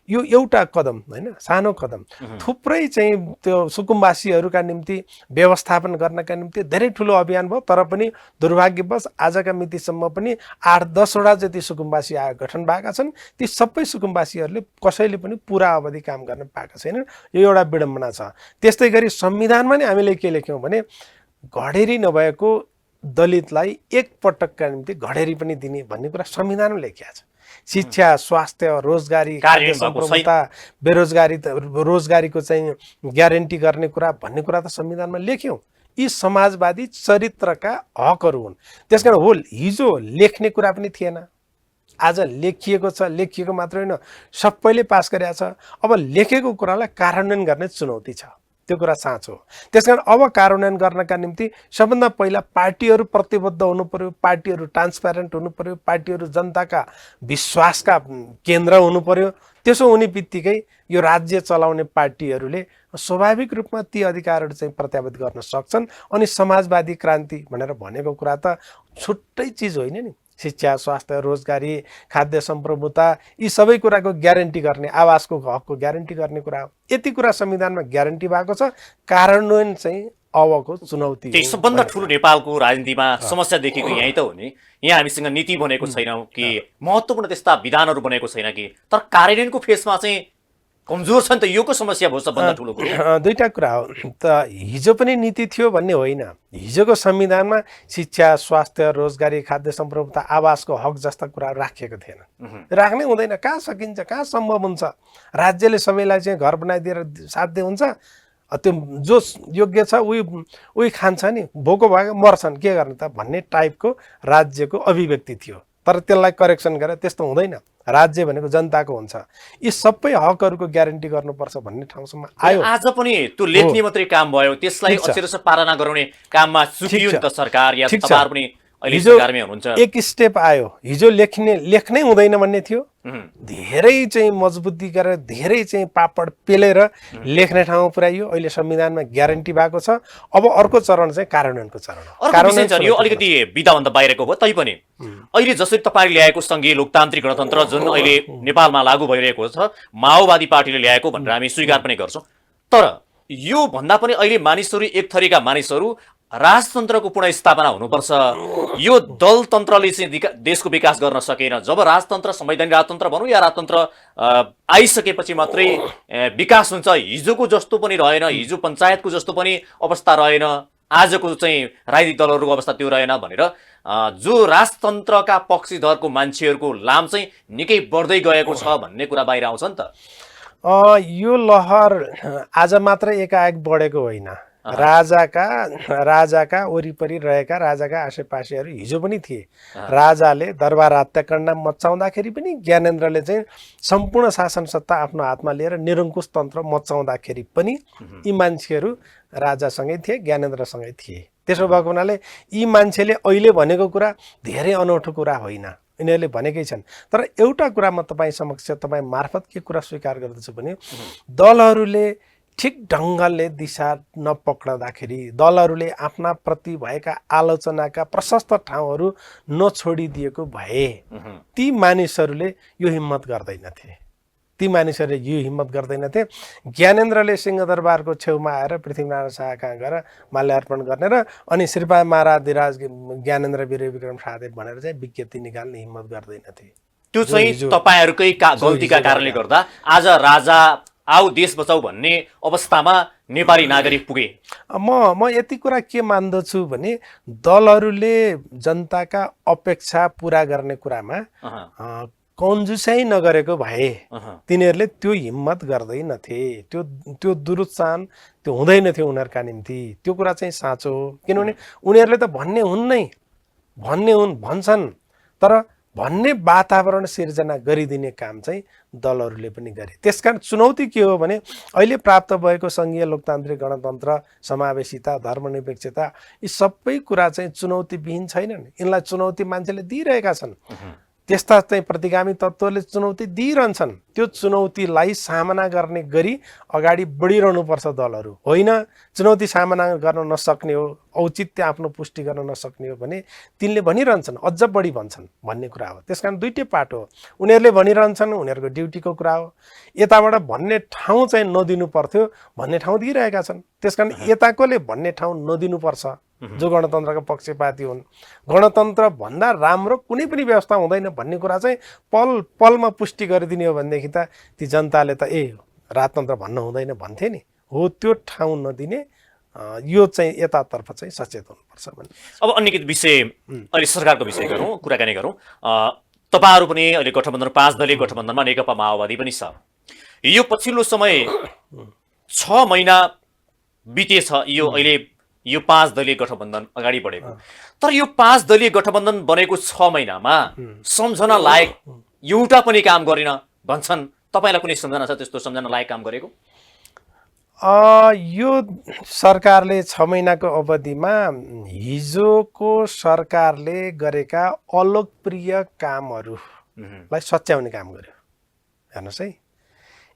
यो एउटा कदम होइन, सानो कदम। थुप्रै चाहिँ त्यो सुकुम्बासीहरूका निम्ति व्यवस्थापन गर्नका निम्ति धेरै ठुलो अभियान भयो। तर पनि दुर्भाग्यवश आजका मितिसम्म पनि 8-10 वटा जति सुकुम्बासी आयोग गठन भएका छन्। ती सबै सुकुम्बासीहरूले कसैले पनि पुरा अवधि काम गर्न पाएका छैनन्। यो एउटा विडम्बना छ। त्यस्तै गरी संविधानमा नै हामीले के लेख्यौँ भने घडेरी नभएको दलितलाई एक पटकका निम्ति घडेरी पनि दिने भन्ने कुरा संविधानमा लेखिएको छ। शिक्षा, स्वास्थ्य, रोजगारी, खाद्य सम्प्रभुता, बेरोजगारी, रोजगारीको चाहिँ ग्यारेन्टी गर्ने कुरा भन्ने कुरा त संविधानमा लेख्यौँ। यी समाजवादी चरित्रका हकहरू हुन्। त्यसकारण हो हिजो लेख्ने कुरा पनि थिएन, आज लेखिएको छ। लेखिएको मात्र होइन, सबैले पास गरेका छ। अब लेखेको कुरालाई कार्यान्वयन गर्ने चुनौती छ, त्यो कुरा साँचो हो। त्यसकारण अब कार्यान्वयन गर्नका निम्ति सबभन्दा पहिला पार्टीहरू प्रतिबद्ध हुनु पर्यो, पार्टीहरू ट्रान्सप्यारेन्ट हुनु पर्यो, पार्टीहरू जनताका विश्वासका केन्द्र हुनु पर्यो। त्यसो हुने बित्तिकै यो राज्य चलाउने पार्टीहरूले स्वाभाविक रूपमा ती अधिकारहरू चाहिँ प्रत्याभूत गर्न सक्छन्। अनि समाजवादी क्रान्ति भनेर भनेको कुरा त छुट्टै चिज होइन नि। शिक्षा, स्वास्थ्य, रोजगारी, खाद्य सम्प्रभुता यी सबै कुराको ग्यारेन्टी गर्ने, आवासको हकको ग्यारेन्टी गर्ने कुरा हो। यति कुरा संविधानमा ग्यारेन्टी भएको छ। कार्यान्वयन चाहिँ अबको चुनौती हो। त्यही सबभन्दा ठुलो नेपालको राजनीतिमा समस्या देखेको यहीँ त हो नि। यहाँ हामीसँग नीति बनेको छैन कि महत्त्वपूर्ण त्यस्ता विधानहरू बनेको छैन कि, तर कार्यान्वयनको फेसमा चाहिँ कमजोर छ नि त। योको समस्या भयो सबभन्दा ठुलो कुरो। दुईटा कुरा हो त। हिजो पनि नीति थियो भन्ने होइन। हिजोको संविधानमा शिक्षा, स्वास्थ्य, रोजगारी, खाद्य सम्प्रभुता, आवासको हक जस्ता कुरा राखिएको थिएन। राख्नै हुँदैन। कहाँ सकिन्छ, कहाँ सम्भव हुन्छ? राज्यले सबैलाई चाहिँ घर बनाइदिएर साध्य हुन्छ? त्यो जो योग्य छ उही खान्छ नि, भोको भएको मर्छन्, के गर्ने त भन्ने टाइपको राज्यको अभिव्यक्ति थियो। तर त्यसलाई करेक्सन गरेर त्यस्तो हुँदैन। राज्य भनेको जनताको हुन्छ। यी सबै हकहरूको ग्यारेन्टी गर्नुपर्छ भन्ने ठाउँसम्म आयो। आज पनि त्यो लेख्ने मात्रै काम भयो, त्यसलाई अक्षरशः पालना गराउने काममा चुकियो नि त सरकार या तपाईहरु पनि अहिले सरकारमै हुनुहुन्छ। एक स्टेप आयो। हिजो लेख्नै हुँदैन भन्ने थियो। धेरै चाहिँ मजबुती गरेर धेरै चाहिँ पापड पेलेर लेख्ने ठाउँमा पुर्याइयो। अहिले संविधानमा ग्यारेन्टी भएको छ। अब अर्को चरण चाहिँ कार्यान्वयनको चरण हो। कार्यान्वयन यो अलिकति विधाभन्दा बाहिरको हो तैपनि अहिले जसरी तपाईले ल्याएको संघीय लोकतान्त्रिक गणतन्त्र जुन अहिले नेपालमा लागू भइरहेको छ, माओवादी पार्टीले ल्याएको भनेर हामी स्वीकार पनि गर्छौं। तर यो भन्दा पनि अहिले मानिसहरू, एक थरीका मानिसहरू राजतन्त्रको पुनर्स्थापना हुनुपर्छ। यो दलतन्त्रले चाहिँ देशको विकास गर्न सकेन। जब राजतन्त्र, संवैधानिक राजतन्त्र भनौँ या राजतन्त्र आइसकेपछि मात्रै विकास हुन्छ। हिजोको जस्तो पनि रहेन, हिजो पञ्चायतको जस्तो पनि अवस्था रहेन, आजको चाहिँ राजनीतिक दलहरूको अवस्था त्यो रहेन भनेर जो राजतन्त्रका पक्षधरको मान्छेहरूको लाम चाहिँ निकै बढ्दै गएको छ भन्ने कुरा बाहिर आउँछ नि त। यो लहर आज मात्र एकाएक बढेको होइन। राजाका वरिपरि रहेका राजाका आसेपासेहरू हिजो पनि थिए। राजाले दरबार हत्याकाण्ड मचाउँदाखेरि पनि ज्ञानेन्द्रले चाहिँ सम्पूर्ण शासन सत्ता आफ्नो हातमा लिएर निरङ्कुश तन्त्र मचाउँदाखेरि पनि यी मान्छेहरू राजासँगै थिए, ज्ञानेन्द्रसँगै थिए। त्यसो भएको हुनाले यी मान्छेले अहिले भनेको कुरा धेरै अनौठो कुरा होइन, यिनीहरूले भनेकै छन्। तर एउटा कुरा म तपाईँ समक्ष, तपाईँ मार्फत के कुरा स्वीकार गर्दछु भने दलहरूले ठिक ढङ्गले दिशा नपक्राउँदाखेरि, दलहरूले आफ्ना प्रति भएका आलोचनाका प्रशस्त ठाउँहरू नछोडिदिएको भए ती मानिसहरूले यो हिम्मत गर्दैनथे। ज्ञानेन्द्रले सिंहदरबारको छेउमा आएर पृथ्वीनारायण शाह कहाँ गएर माल्यार्पण गर्ने र अनि श्रीपा महाराधिराज ज्ञानेन्द्र वीर विक्रम शाहदेव भनेर चाहिँ विज्ञप्ति निकाल्ने हिम्मत गर्दैनथे। त्यो चाहिँ तपाईँहरूकै गल्तीका कारणले गर्दा आज राजा आऊ देश बचाऊ भन्ने अवस्थामा नेपाली नागरिक पुगे। म यति कुरा के मान्दछु भने दलहरूले जनताका अपेक्षा पुरा गर्ने कुरामा कन्जुसाइ नगरेको भए तिनीहरूले त्यो हिम्मत गर्दैनथे, त्यो दुरुत्साहन त्यो हुँदैनथ्यो उनीहरूका निम्ति। त्यो कुरा चाहिँ साँचो हो। किनभने उनीहरूले त भन्छन्, तर भन्ने वातावरण सिर्जना गरिदिने काम चाहिँ दलहरूले पनि गरे। त्यसकारण चुनौती के हो भने अहिले प्राप्त भएको सङ्घीय लोकतान्त्रिक गणतन्त्र, समावेशिता, धर्मनिरपेक्षता यी सबै कुरा चाहिँ चुनौतीविहीन छैनन्। यिनलाई चुनौती मान्छेले दिइरहेका छन्। त्यस्ता चाहिँ प्रतिगामी तत्त्वले चुनौती दिइरहन्छन्। त्यो चुनौतीलाई सामना गर्ने गरी अगाडि बढिरहनुपर्छ दलहरू। होइन चुनौती सामना गर्न नसक्ने हो, औचित्य आफ्नो पुष्टि गर्न नसक्ने हो भने तिनले भनिरहन्छन्, अझ बढी भन्छन् भन्ने कुरा हो। त्यसकारण दुईटै पाटो हो। उनीहरूले भनिरहन्छन्, उनीहरूको ड्युटीको कुरा हो। यताबाट भन्ने ठाउँ चाहिँ नदिनु पर्थ्यो, भन्ने ठाउँ दिइरहेका छन्। त्यसकारण यताकोले भन्ने ठाउँ नदिनुपर्छ जो गणतन्त्रका पक्षपाती हुन्। गणतन्त्र भन्दा राम्रो कुनै पनि व्यवस्था हुँदैन भन्ने कुरा चाहिँ पल पलमा पुष्टि गरिदिने हो भनेदेखि त ती जनताले त राजतन्त्र भन्न हुँदैन भन्थे नि। हो त्यो ठाउँ नदिने, यो चाहिँ यतातर्फ चाहिँ सचेत हुनुपर्छ भन्ने। अब अन्य विषय, अहिले सरकारको विषय गरौँ, कुराकानी गरौँ। तपाईँहरू पनि अहिले गठबन्धन, 5 दलीय गठबन्धनमा नेकपा माओवादी पनि छ। यो पछिल्लो समय 6 महिना बितेछ यो 5 दलीय गठबन्धन अगाडि बढेको। तर यो 5 दलीय गठबन्धन बनेको 6 महिनामा सम्झना लायक एउटा पनि काम गरेन भन्छन्। तपाईँलाई कुनै सम्झना छ त्यस्तो सम्झना लायक काम गरेको? यो सरकारले 6 महिनाको अवधिमा हिजोको सरकारले गरेका अलोकप्रिय कामहरूलाई सच्याउने काम गर्यो। हेर्नुहोस् है,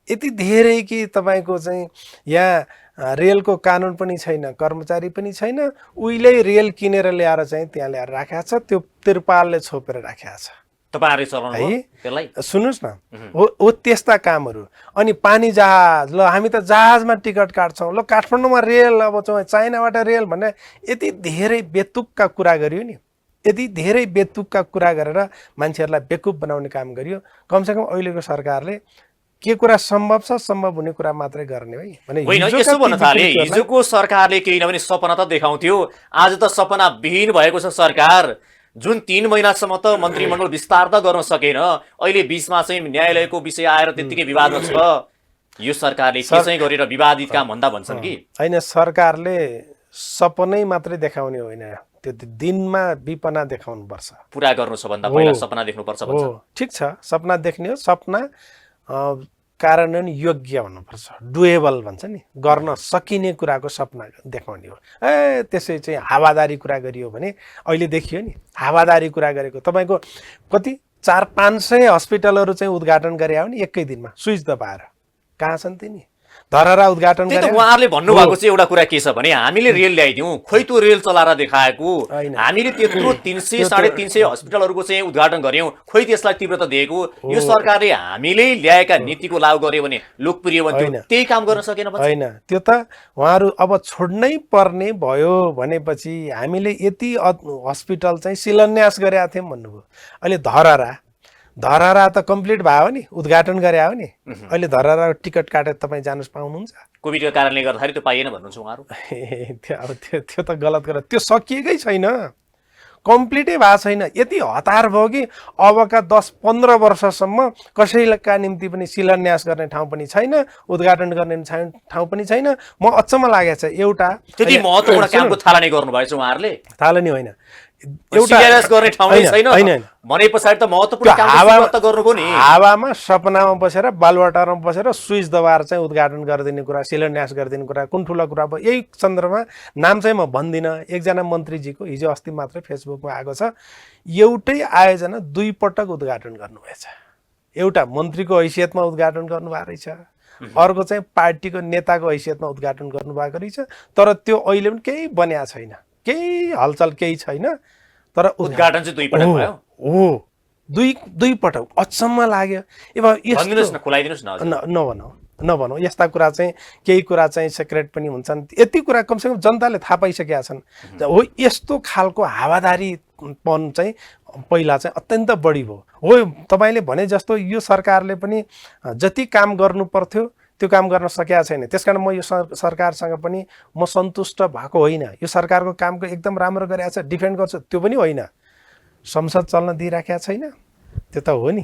यति धेरै कि तपाईँको चाहिँ यहाँ रेलको कानुन पनि छैन, कर्मचारी पनि छैन। उहिले रेल किनेर ल्याएर चाहिँ त्यहाँ ल्याएर राखेको छ, त्यो तिरपालले छोपेर राखेको छ। तपाईँहरूले चलाउनु है त्यसलाई? सुन्नुहोस् न, हो त्यस्ता कामहरू। अनि पानी जहाज, ल हामी त जहाजमा टिकट काट्छौँ, ल काठमाडौँमा रेल, अब चाइनाबाट रेल भन्ने यति धेरै बेतुकका कुरा गरियो नि। यति धेरै बेतुकका कुरा गरेर मान्छेहरूलाई बेकुफ बनाउने काम गरियो। कमसेकम अहिलेको सरकारले के कुरा सम्भव छ, सम्भव हुने कुरा मात्रै गर्ने है भने होइन। यसो भन्न थाले, हिजोको सरकारले केही नभने सपना त देखाउँथ्यो, आज त सपना विहीन भएको छ सरकार। जुन 3 महिनासम्म त मन्त्रीमण्डल विस्तार त गर्न सकेन, अहिले बीचमा चाहिँ न्यायालयको विषय आएर त्यत्तिकै विवादमा छ। यो सरकारले के चाहिँ गरेर विवादित काम भन्दा भन्छन् कि होइन। सरकारले सपनै मात्रै देखाउने होइन, त्यो दिनमा विपना देखाउनुपर्छ। पुरा गर्नु छ भन्दा पहिला सपना देख्नुपर्छ भन्छ। ठिक छ, सपना देख्ने हो। सपना कार्यान्वयन योग्य हुनुपर्छ, डुएबल भन्छ नि, गर्न सकिने कुराको सपना देखाउने हो। त्यसै चाहिँ हावादारी कुरा गरियो भने अहिले देखियो नि, हावादारी कुरा गरेको तपाईँको कति 400-500 हस्पिटलहरू चाहिँ उद्घाटन गरे हो नि एकै दिनमा, स्विच दबाएर। कहाँ छन् तिनी? धरहरा उद्घाटन त्यही त गरे उहाँहरूले भन्नुभएको चाहिँ एउटा कुरा के छ भने हामीले रेल ल्याइदिउँ, खोइ त्यो रेल चलाएर देखाएको, होइन। हामीले त्यत्रो 300 350 हस्पिटलहरूको चाहिँ उद्घाटन गर्यौँ, खोइ त्यसलाई तीव्रता दिएको, यो सरकारले हामीले ल्याएका नीतिको लागू गर्यो भने लोकप्रिय बन्थ्यो, होइन। त्यही काम गर्न सकेन पछि। होइन, त्यो त उहाँहरू अब छोड्नै पर्ने भयो भनेपछि हामीले यति हस्पिटल चाहिँ शिलान्यास गरेका थियौँ भन्नुभयो। अहिले धरहरा त कम्प्लिट भयो नि, उद्घाटन गरे हो नि। अहिले धरहरा टिकट काटेर तपाईँ जानुहोस्, पाउनुहुन्छ? कोभिडको कारणले गर्दाखेरि त्यो पाइएन भन्नुहुन्छ उहाँहरू। त्यो त गलत गरेर त्यो सकिएकै छैन, कम्प्लिटै भएको छैन। यति हतार भयो कि अबका 10-15 वर्षसम्म कसैका निम्ति पनि शिलान्यास गर्ने ठाउँ पनि छैन, उद्घाटन गर्ने ठाउँ पनि छैन। म अचम्म लागेको छ एउटा त्यति महत्त्वपूर्ण कामको थालनी गर्नुभएछ उहाँहरूले। थालनी होइन, शिलान्यास गर्ने ठाउँ नै छैन होइन भने पछाडि त महत्त्वपूर्ण काम सुरुवात त गर्नुभयो नि। हावामा सपनामा बसेर बालुवाटारमा बसेर स्विच दबाएर चाहिँ उद्घाटन गरिदिने कुरा, शिलान्यास गरिदिने कुरा कुन ठुलो कुरा भयो। यही सन्दर्भमा नाम चाहिँ म भन्दिनँ, एकजना मन्त्रीजीको हिजो अस्ति मात्रै फेसबुकमा आएको छ, एउटै आयोजना 2 पटक उद्घाटन गर्नुभएछ। एउटा मन्त्रीको हैसियतमा उद्घाटन गर्नुभएको रहेछ, अर्को चाहिँ पार्टीको नेताको हैसियतमा उद्घाटन गर्नुभएको रहेछ। तर त्यो अहिले पनि केही बन्या छैन, केही हलचल केही छैन। तर उद्घाटन चाहिँ 2 पटक भयो। हो, दुई पटक। अचम्म लाग्यो। भनिदिनुहोस् न, खुलाइदिनुहोस् न। नभनौँ यस्ता कुरा चाहिँ, केही कुरा चाहिँ सिक्रेट पनि हुन्छन्। यति कुरा कमसेकम जनताले थाहा पाइसकेका छन्। हो, यस्तो खालको हावादारीपन चाहिँ पहिला चाहिँ अत्यन्त बढी भयो। हो, तपाईँले भने जस्तो यो सरकारले पनि जति काम गर्नु पर्थ्यो त्यो काम गर्न सकेका छैन। त्यसकारण म यो सरकारसँग पनि म सन्तुष्ट भएको होइन। यो सरकारको कामको एकदम राम्रो गरेको छ, डिफेन्ड गर्छु, त्यो पनि होइन। संसद चल्न दिइराखेका छैन, त्यो त हो नि।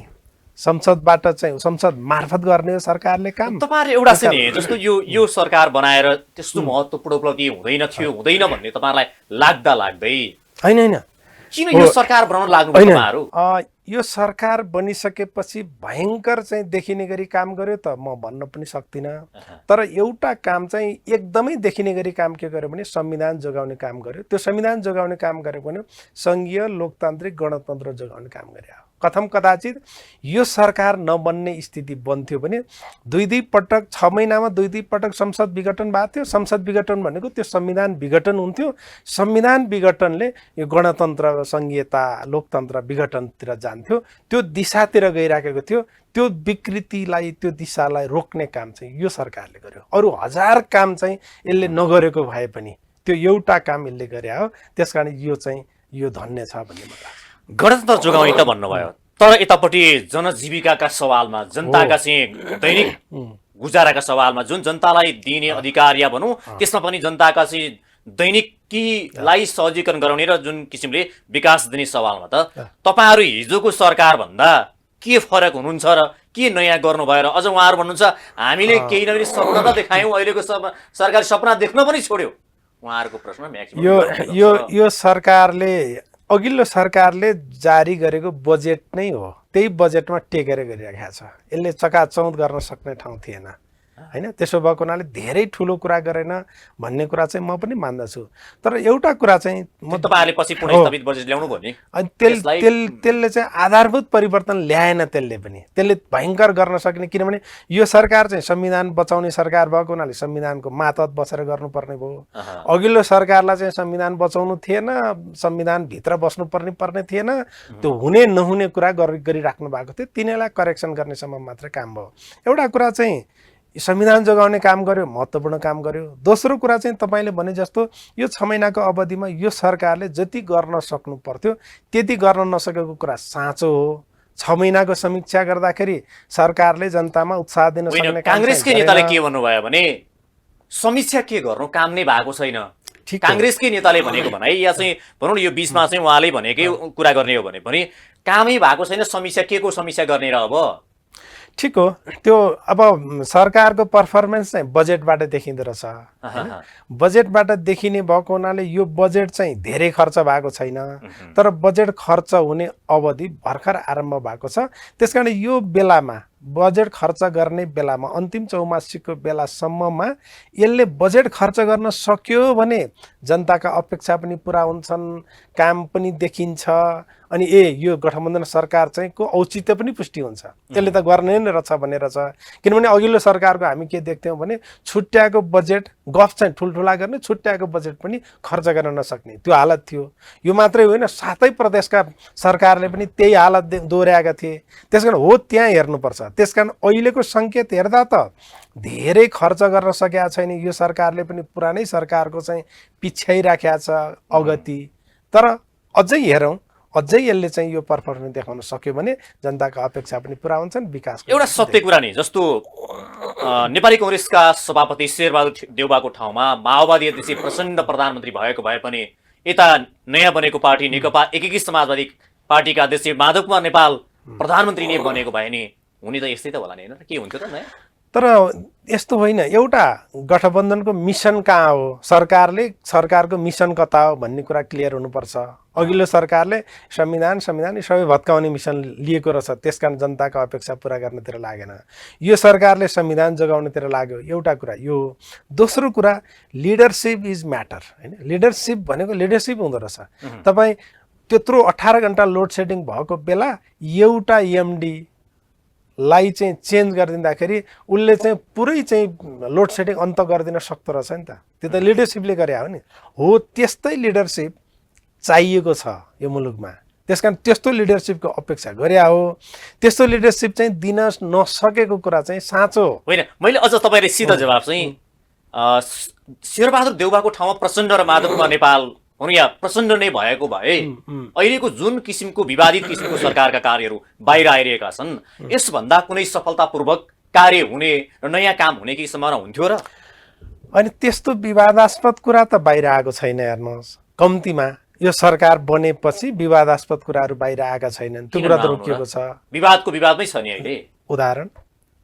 संसदबाट चाहिँ संसद मार्फत गर्ने हो सरकारले काम। तपाईँहरू एउटा चाहिँ नि जस्तो यो सरकार बनाएर त्यस्तो महत्त्वपूर्ण उपलब्धि हुँदैन भन्ने तपाईँहरूलाई लाग्दै होइन किन यो सरकार बनाउन लाग्नुभयो तपाईँहरू? यो सरकार बनिसकेपछि भयङ्कर चाहिँ देखिने गरी काम गर्यो त म भन्न पनि सक्दिनँ। तर एउटा काम चाहिँ एकदमै देखिने गरी काम के गर्यो भने संविधान जोगाउने काम गर्यो। त्यो संविधान जोगाउने काम गरेको भने सङ्घीय लोकतान्त्रिक गणतन्त्र जोगाउने काम गर्यो। कथम कदाचित यो सरकार नबन्ने स्थिति बन्थ्यो भने 2 पटक 6 महिनामा 2 पटक संसद विघटन भएको थियो। संसद विघटन भनेको त्यो संविधान विघटन हुन्थ्यो। संविधान विघटनले यो गणतन्त्र, सङ्घीयता, लोकतन्त्र विघटनतिर जान्थ्यो। त्यो दिशातिर गइराखेको थियो। त्यो विकृतिलाई, त्यो दिशालाई रोक्ने काम चाहिँ यो सरकारले गर्यो। अरू 1000 काम चाहिँ यसले नगरेको भए पनि त्यो एउटा काम यसले गरे हो। त्यसकारण यो धन्य छ भन्ने मलाई लाग्छ। गणतन्त्र जोगाउने त भन्नुभयो, तर यतापट्टि जनजीविकाका सवालमा, जनताका चाहिँ दैनिक गुजाराका सवालमा, जुन जनतालाई दिने अधिकार या भनौँ त्यसमा पनि जनताका चाहिँ दैनिकीलाई सहजीकरण गराउने र जुन किसिमले विकास दिने सवालमा त तपाईँहरू हिजोको सरकार भन्दा के फरक हुनुहुन्छ र के नयाँ गर्नुभयो र अझ उहाँहरू भन्नुहुन्छ हामीले केही न केही सपना त देखायौँ, अहिलेको सरकारले सपना देख्न पनि छोड्यो। उहाँहरूको प्रश्न म्याक्सिमम यो सरकारले, अघिल्लो सरकारले जारी गरेको बजेट नै हो, त्यही बजेटमा टेकेर गरिरहेको छ। यसले चकाचौँध गर्न सक्ने ठाउँ थिएन होइन। त्यसो भएको हुनाले धेरै ठुलो कुरा गरेन भन्ने कुरा चाहिँ म पनि मान्दछु। तर एउटा कुरा चाहिँ तपाईँहरूले पछि पुनर्स्थापित बजेट ल्याउनु भयो नि, अनि त्यसले चाहिँ आधारभूत परिवर्तन ल्याएन। त्यसले भयङ्कर गर्न सक्ने, किनभने यो सरकार चाहिँ संविधान बचाउने सरकार भएको हुनाले संविधानको मातहत बसेर गर्नुपर्ने भयो। अघिल्लो सरकारलाई चाहिँ संविधान बचाउनु थिएन, संविधानभित्र बस्नुपर्ने थिएन। त्यो हुने नहुने कुरा गरिराख्नु भएको थियो। तिनीहरूलाई करेक्सन गर्नेसम्म मात्रै काम भयो। एउटा कुरा चाहिँ संविधान जोगाउने काम गर्यो, महत्त्वपूर्ण काम गर्यो। दोस्रो कुरा चाहिँ तपाईँले भने जस्तो यो 6 महिनाको अवधिमा यो सरकारले जति गर्न सक्नु पर्थ्यो त्यति गर्न नसकेको कुरा साँचो हो। 6 महिनाको समीक्षा गर्दाखेरि सरकारले जनतामा उत्साह दिन सक्ने, काङ्ग्रेसकै नेताले के भन्नुभयो भने समीक्षा के गर्नु, काम नै भएको छैन। काङ्ग्रेसकै नेताले भनेको भनाइ या चाहिँ भनौँ न यो बिचमा चाहिँ उहाँले भनेकै कुरा गर्ने हो भने पनि कामै भएको छैन, समीक्षा के को समीक्षा गर्ने र अब? ठिक हो। त्यो अब सरकारको पर्फर्मेन्स चाहिँ बजेटबाट देखिँदो रहेछ हैन। बजेटबाट देखिने भएको हुनाले यो बजेट चाहिँ धेरै खर्च भएको छैन, तर बजेट खर्च हुने अवधि भर्खर आरम्भ भएको छ। त्यसकारण यो बेलामा बजेट खर्च गर्ने बेलामा अन्तिम चौमासिकको बेलासम्ममा यसले बजेट खर्च गर्न सक्यो भने जनताका अपेक्षा पनि पुरा हुन्छन्, काम पनि देखिन्छ, अनि यो गठबन्धन सरकार चाहिँ को औचित्य पनि पुष्टि हुन्छ। त्यसले त गर्ने नै रहेछ भनेर छ। किनभने अघिल्लो सरकारको हामी के देख्थ्यौँ भने छुट्याएको बजेट गफ चाहिँ ठुल्ठुला गर्ने, छुट्याएको बजेट पनि खर्च गर्न नसक्ने त्यो हालत थियो। यो मात्रै होइन, सातै प्रदेशका सरकारले पनि त्यही हालत दोहोऱ्याएका थिए। त्यसकारण हो त्यहाँ हेर्नुपर्छ। त्यसकारण अहिलेको सङ्केत हेर्दा त धेरै खर्च गर्न सकेका छैन यो सरकारले पनि, पुरानै सरकारको चाहिँ पिछ्याइराखेको छ अगति। तर अझै हेरौँ, अझै यसले चाहिँ यो पर्फर्मेन्स देखाउन सक्यो भने जनताका अपेक्षा पनि पुरा हुन्छन्, विकास। एउटा सत्य कुरा नि, जस्तो नेपाली कांग्रेसका सभापति शेरबहादुर देउवाको ठाउँमा माओवादी अध्यक्ष प्रचण्ड प्रधानमन्त्री भएको भए पनि यता नयाँ बनेको पार्टी नेकपा एकीकृत समाजवादी पार्टीका अध्यक्ष माधव कुमार नेपाल प्रधानमन्त्री नै बनेको भए नि हुने त यस्तै त होला नि, होइन? के हुन्थ्यो त नयाँ? तर यस्तो होइन, एउटा गठबन्धनको मिसन कहाँ हो, सरकारको मिसन कता हो भन्ने कुरा क्लियर हुनुपर्छ। अघिल्लो सरकारले संविधान सबै भत्काउने मिसन लिएको रहेछ, त्यसकारण जनताको अपेक्षा पुरा गर्नतिर लागेन। यो सरकारले संविधान जोगाउनेतिर लाग्यो, एउटा कुरा यो। दोस्रो कुरा, लिडरसिप इज म्याटर, होइन? लिडरसिप भनेको लिडरसिप हुँदो रहेछ। तपाईँ त्यत्रो 18 घण्टा लोड सेडिङ भएको बेला एउटा एमडी लाई चाहिँ चेन्ज गरिदिँदाखेरि उसले चाहिँ पुरै चाहिँ लोड सेडिङ अन्त गरिदिन सक्दो रहेछ नि त। त्यो त लिडरसिपले गरे हो नि। हो त्यस्तै लिडरसिप चाहिएको छ यो मुलुकमा, त्यसकारण त्यस्तो लिडरसिपको अपेक्षा गरे हो। त्यस्तो लिडरसिप चाहिँ दिन नसकेको कुरा चाहिँ साँचो होइन। मैले अझ तपाईँले सिधा जवाब चाहिँ शेरबहादुर देउवाको ठाउँमा प्रचण्ड र माधव कुमार नेपाल हुनु या प्रचण्ड नै भएको भए अहिलेको जुन किसिमको विवादित किसिमको सरकारका कार्यहरू बाहिर आइरहेका छन्, यसभन्दा कुनै सफलतापूर्वक कार्य हुने र नयाँ काम हुने केही सम्भावना हुन्थ्यो र? अनि त्यस्तो विवादास्पद कुरा त बाहिर आएको छैन। हेर्नुहोस्, कम्तीमा यो सरकार बनेपछि विवादास्पद कुराहरू बाहिर आएका छैनन्, त्यो कुरा त रोकिएको छ। विवादको विवादमै छ नि अहिले।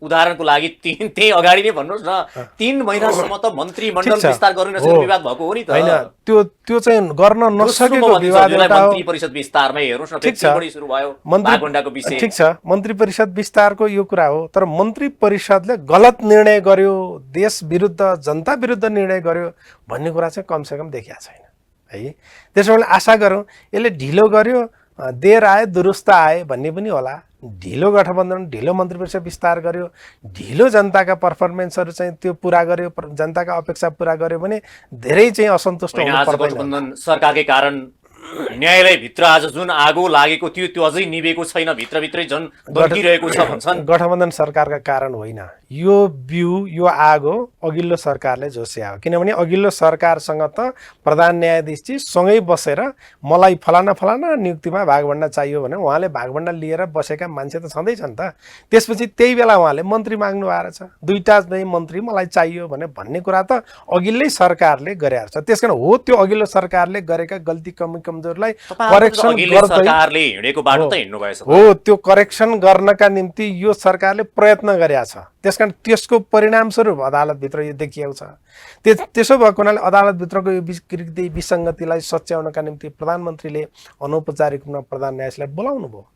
उदाहरणको लागि त्यही अगाडि नै भन्नुहोस् न, 3 महिनासम्म त मन्त्रीमण्डल विस्तार गर्नु नसकेको विवाद भएको हो नि त। होइन, त्यो चाहिँ गर्न नसकेको विवाद एउटा हो। मन्त्री परिषद विस्तारमै हेर्नुहोस् न, फेरि सुरु भयो भागभण्डाको विषय। ठिक छ, मन्त्री परिषद विस्तारको यो कुरा हो, तर मन्त्री परिषदले गलत निर्णय गर्यो, देश विरुद्ध जनता विरुद्ध निर्णय गर्यो भन्ने कुरा चाहिँ कमसेकम देखिया छैन है। त्यसो भए आशा गरौँ यसले ढिलो गर्यो, देर आए दुरुस्त आए भन्ने पनि होला। ढिलो गठबन्धन, ढिलो मन्त्री परिषद विस्तार गर्यो, ढिलो जनताका पर्फर्मेन्सहरू चाहिँ त्यो पुरा गर्यो, जनताका अपेक्षा पुरा गर्यो भने धेरै चाहिँ असन्तुष्ट हुनु पर्दैन। गठबन्धन सरकारकै कारण न्यायालयभित्र आज जुन आगो लागेको थियो त्यो अझै निभेको छैन, भित्रभित्रै झन् बढिरहेको छ भन्छन्। गठबन्धन सरकारका कारण होइन, यो बिउ यो आगो अघिल्लो सरकारले जोस्यायो। किनभने अघिल्लो सरकारसँग त प्रधान न्यायाधीशजी सँगै बसेर मलाई फलाना नियुक्तिमा भागभण्डा चाहियो भने उहाँले भागभण्डा लिएर बसेका मान्छे त छँदैछन् त। त्यसपछि त्यही बेला उहाँले मन्त्री माग्नु भएको छ, 2टा मन्त्री मलाई चाहियो भन्ने कुरा त अघिल्लै सरकारले गरेको छ। त्यसकारण हो त्यो अघिल्लो सरकारले गरेका गल्ती कमजोरलाई करेक्सन सरकारले हिँडेको बाटो त हिँड्नु भएछ हो, त्यो करेक्सन गर्नका निम्ति यो सरकारले प्रयत्न गरेको छ। त्यसकारण त्यसको परिणामस्वरूप अदालतभित्र यो देखिएको छ। त्यसो भएको हुनाले अदालतभित्रको यो विकृति विसङ्गतिलाई सच्याउनका निम्ति प्रधानमन्त्रीले अनौपचारिक रूपमा प्रधान न्यायाधीशलाई बोलाउनु भयो।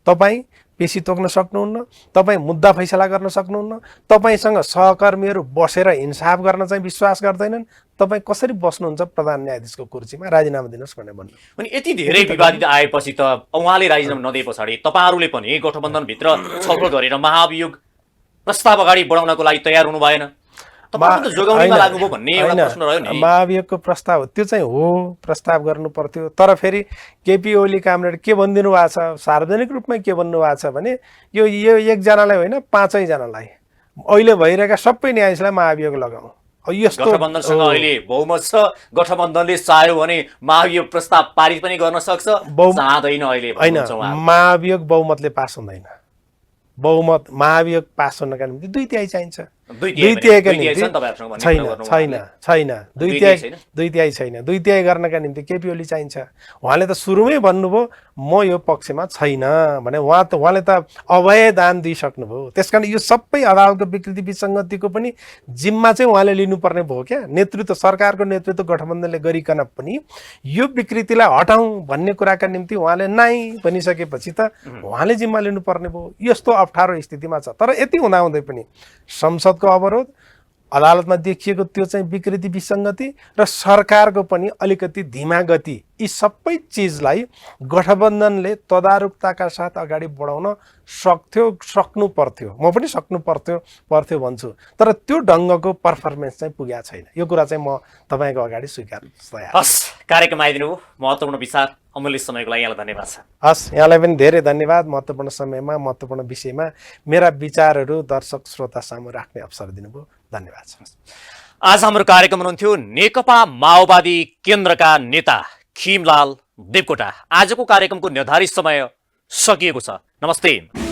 तपाईँ पेशी तोक्न सक्नुहुन्न, तपाईँ मुद्दा फैसला गर्न सक्नुहुन्न, तपाईँसँग सहकर्मीहरू बसेर इन्साफ गर्न चाहिँ विश्वास गर्दैनन्, तपाईँ कसरी बस्नुहुन्छ प्रधान न्यायाधीशको कुर्सीमा? राजीनामा दिनुहोस् भनेर भन्नु। अनि यति धेरै विवादित आएपछि त उहाँले राजीनामा नदिए पछाडि तपाईँहरूले पनि गठबन्धनभित्र छलफल गरेर महाभियोग प्रस्ताव अगाडि बढाउनको लागि तयार हुनु भएन? महाभियोगको प्रस्ताव त्यो चाहिँ हो, प्रस्ताव गर्नु पर्थ्यो। तर फेरि केपी ओली कामरेड के भनिदिनु भएको छ, सार्वजनिक रूपमै के भन्नुभएको छ भने यो एकजनालाई होइन 5जनालाई अहिले भइरहेका सबै न्यायाधीशलाई महाभियोग लगाऊ। यस्तो गठबन्धनसँग अहिले बहुमत छ, गठबन्धनले चाह्यो भने महाभियोग प्रस्ताव पारित पनि गर्न सक्छ, चाहँदैन अहिले। होइन, महाभियोग बहुमतले पास हुँदैन। बहुमत महाभियोग पास हुनका निम्ति 2/3 चाहिन्छ। 2/3 छैन। 2/3 छैन। 2/3 गर्नका निम्ति केपी ओली चाहिन्छ। उहाँले त सुरुमै भन्नुभयो म यो पक्षमा छैन भने उहाँले त अभय दान दिइसक्नुभयो। त्यसकारण यो सबै अदालतको विकृति विसङ्गतिको पनि जिम्मा चाहिँ उहाँले लिनुपर्ने भयो क्या। नेतृत्व, सरकारको नेतृत्व गठबन्धनले गरिकन पनि यो विकृतिलाई हटाउँ भन्ने कुराका निम्ति उहाँले नाइ भनिसकेपछि त उहाँले जिम्मा लिनुपर्ने भयो। यस्तो अप्ठ्यारो स्थितिमा छ। तर यति हुँदाहुँदै पनि संसदको अवरोध, अदालतमा देखिएको त्यो चाहिँ विकृति विसङ्गति र सरकारको पनि अलिकति धीमा गति, यी सबै चिजलाई गठबन्धनले तदारुकताका साथ अगाडि बढाउन सक्नु पर्थ्यो। म पनि सक्नु पर्थ्यो भन्छु। तर त्यो ढङ्गको पर्फर्मेन्स चाहिँ पुगेको छैन। यो कुरा चाहिँ म तपाईँको अगाडि स्वीकार तयार। हस्, कार्यक्रम आइदिनु हो, महत्त्वपूर्ण विचार, अमूल्य समयको लागि यहाँलाई धन्यवाद छ। हस्, यहाँलाई पनि धेरै धन्यवाद। महत्त्वपूर्ण समयमा महत्त्वपूर्ण विषयमा मेरा विचारहरू दर्शक श्रोता सामु राख्ने अवसर दिनुभयो। धन्यवाद छ। आज हाम्रो कार्यक्रम हुनुहुन्थ्यो नेकपा माओवादी केन्द्रका नेता खिमलाल देवकोटा। आजको कार्यक्रमको निर्धारित समय सकिएको छ। नमस्ते।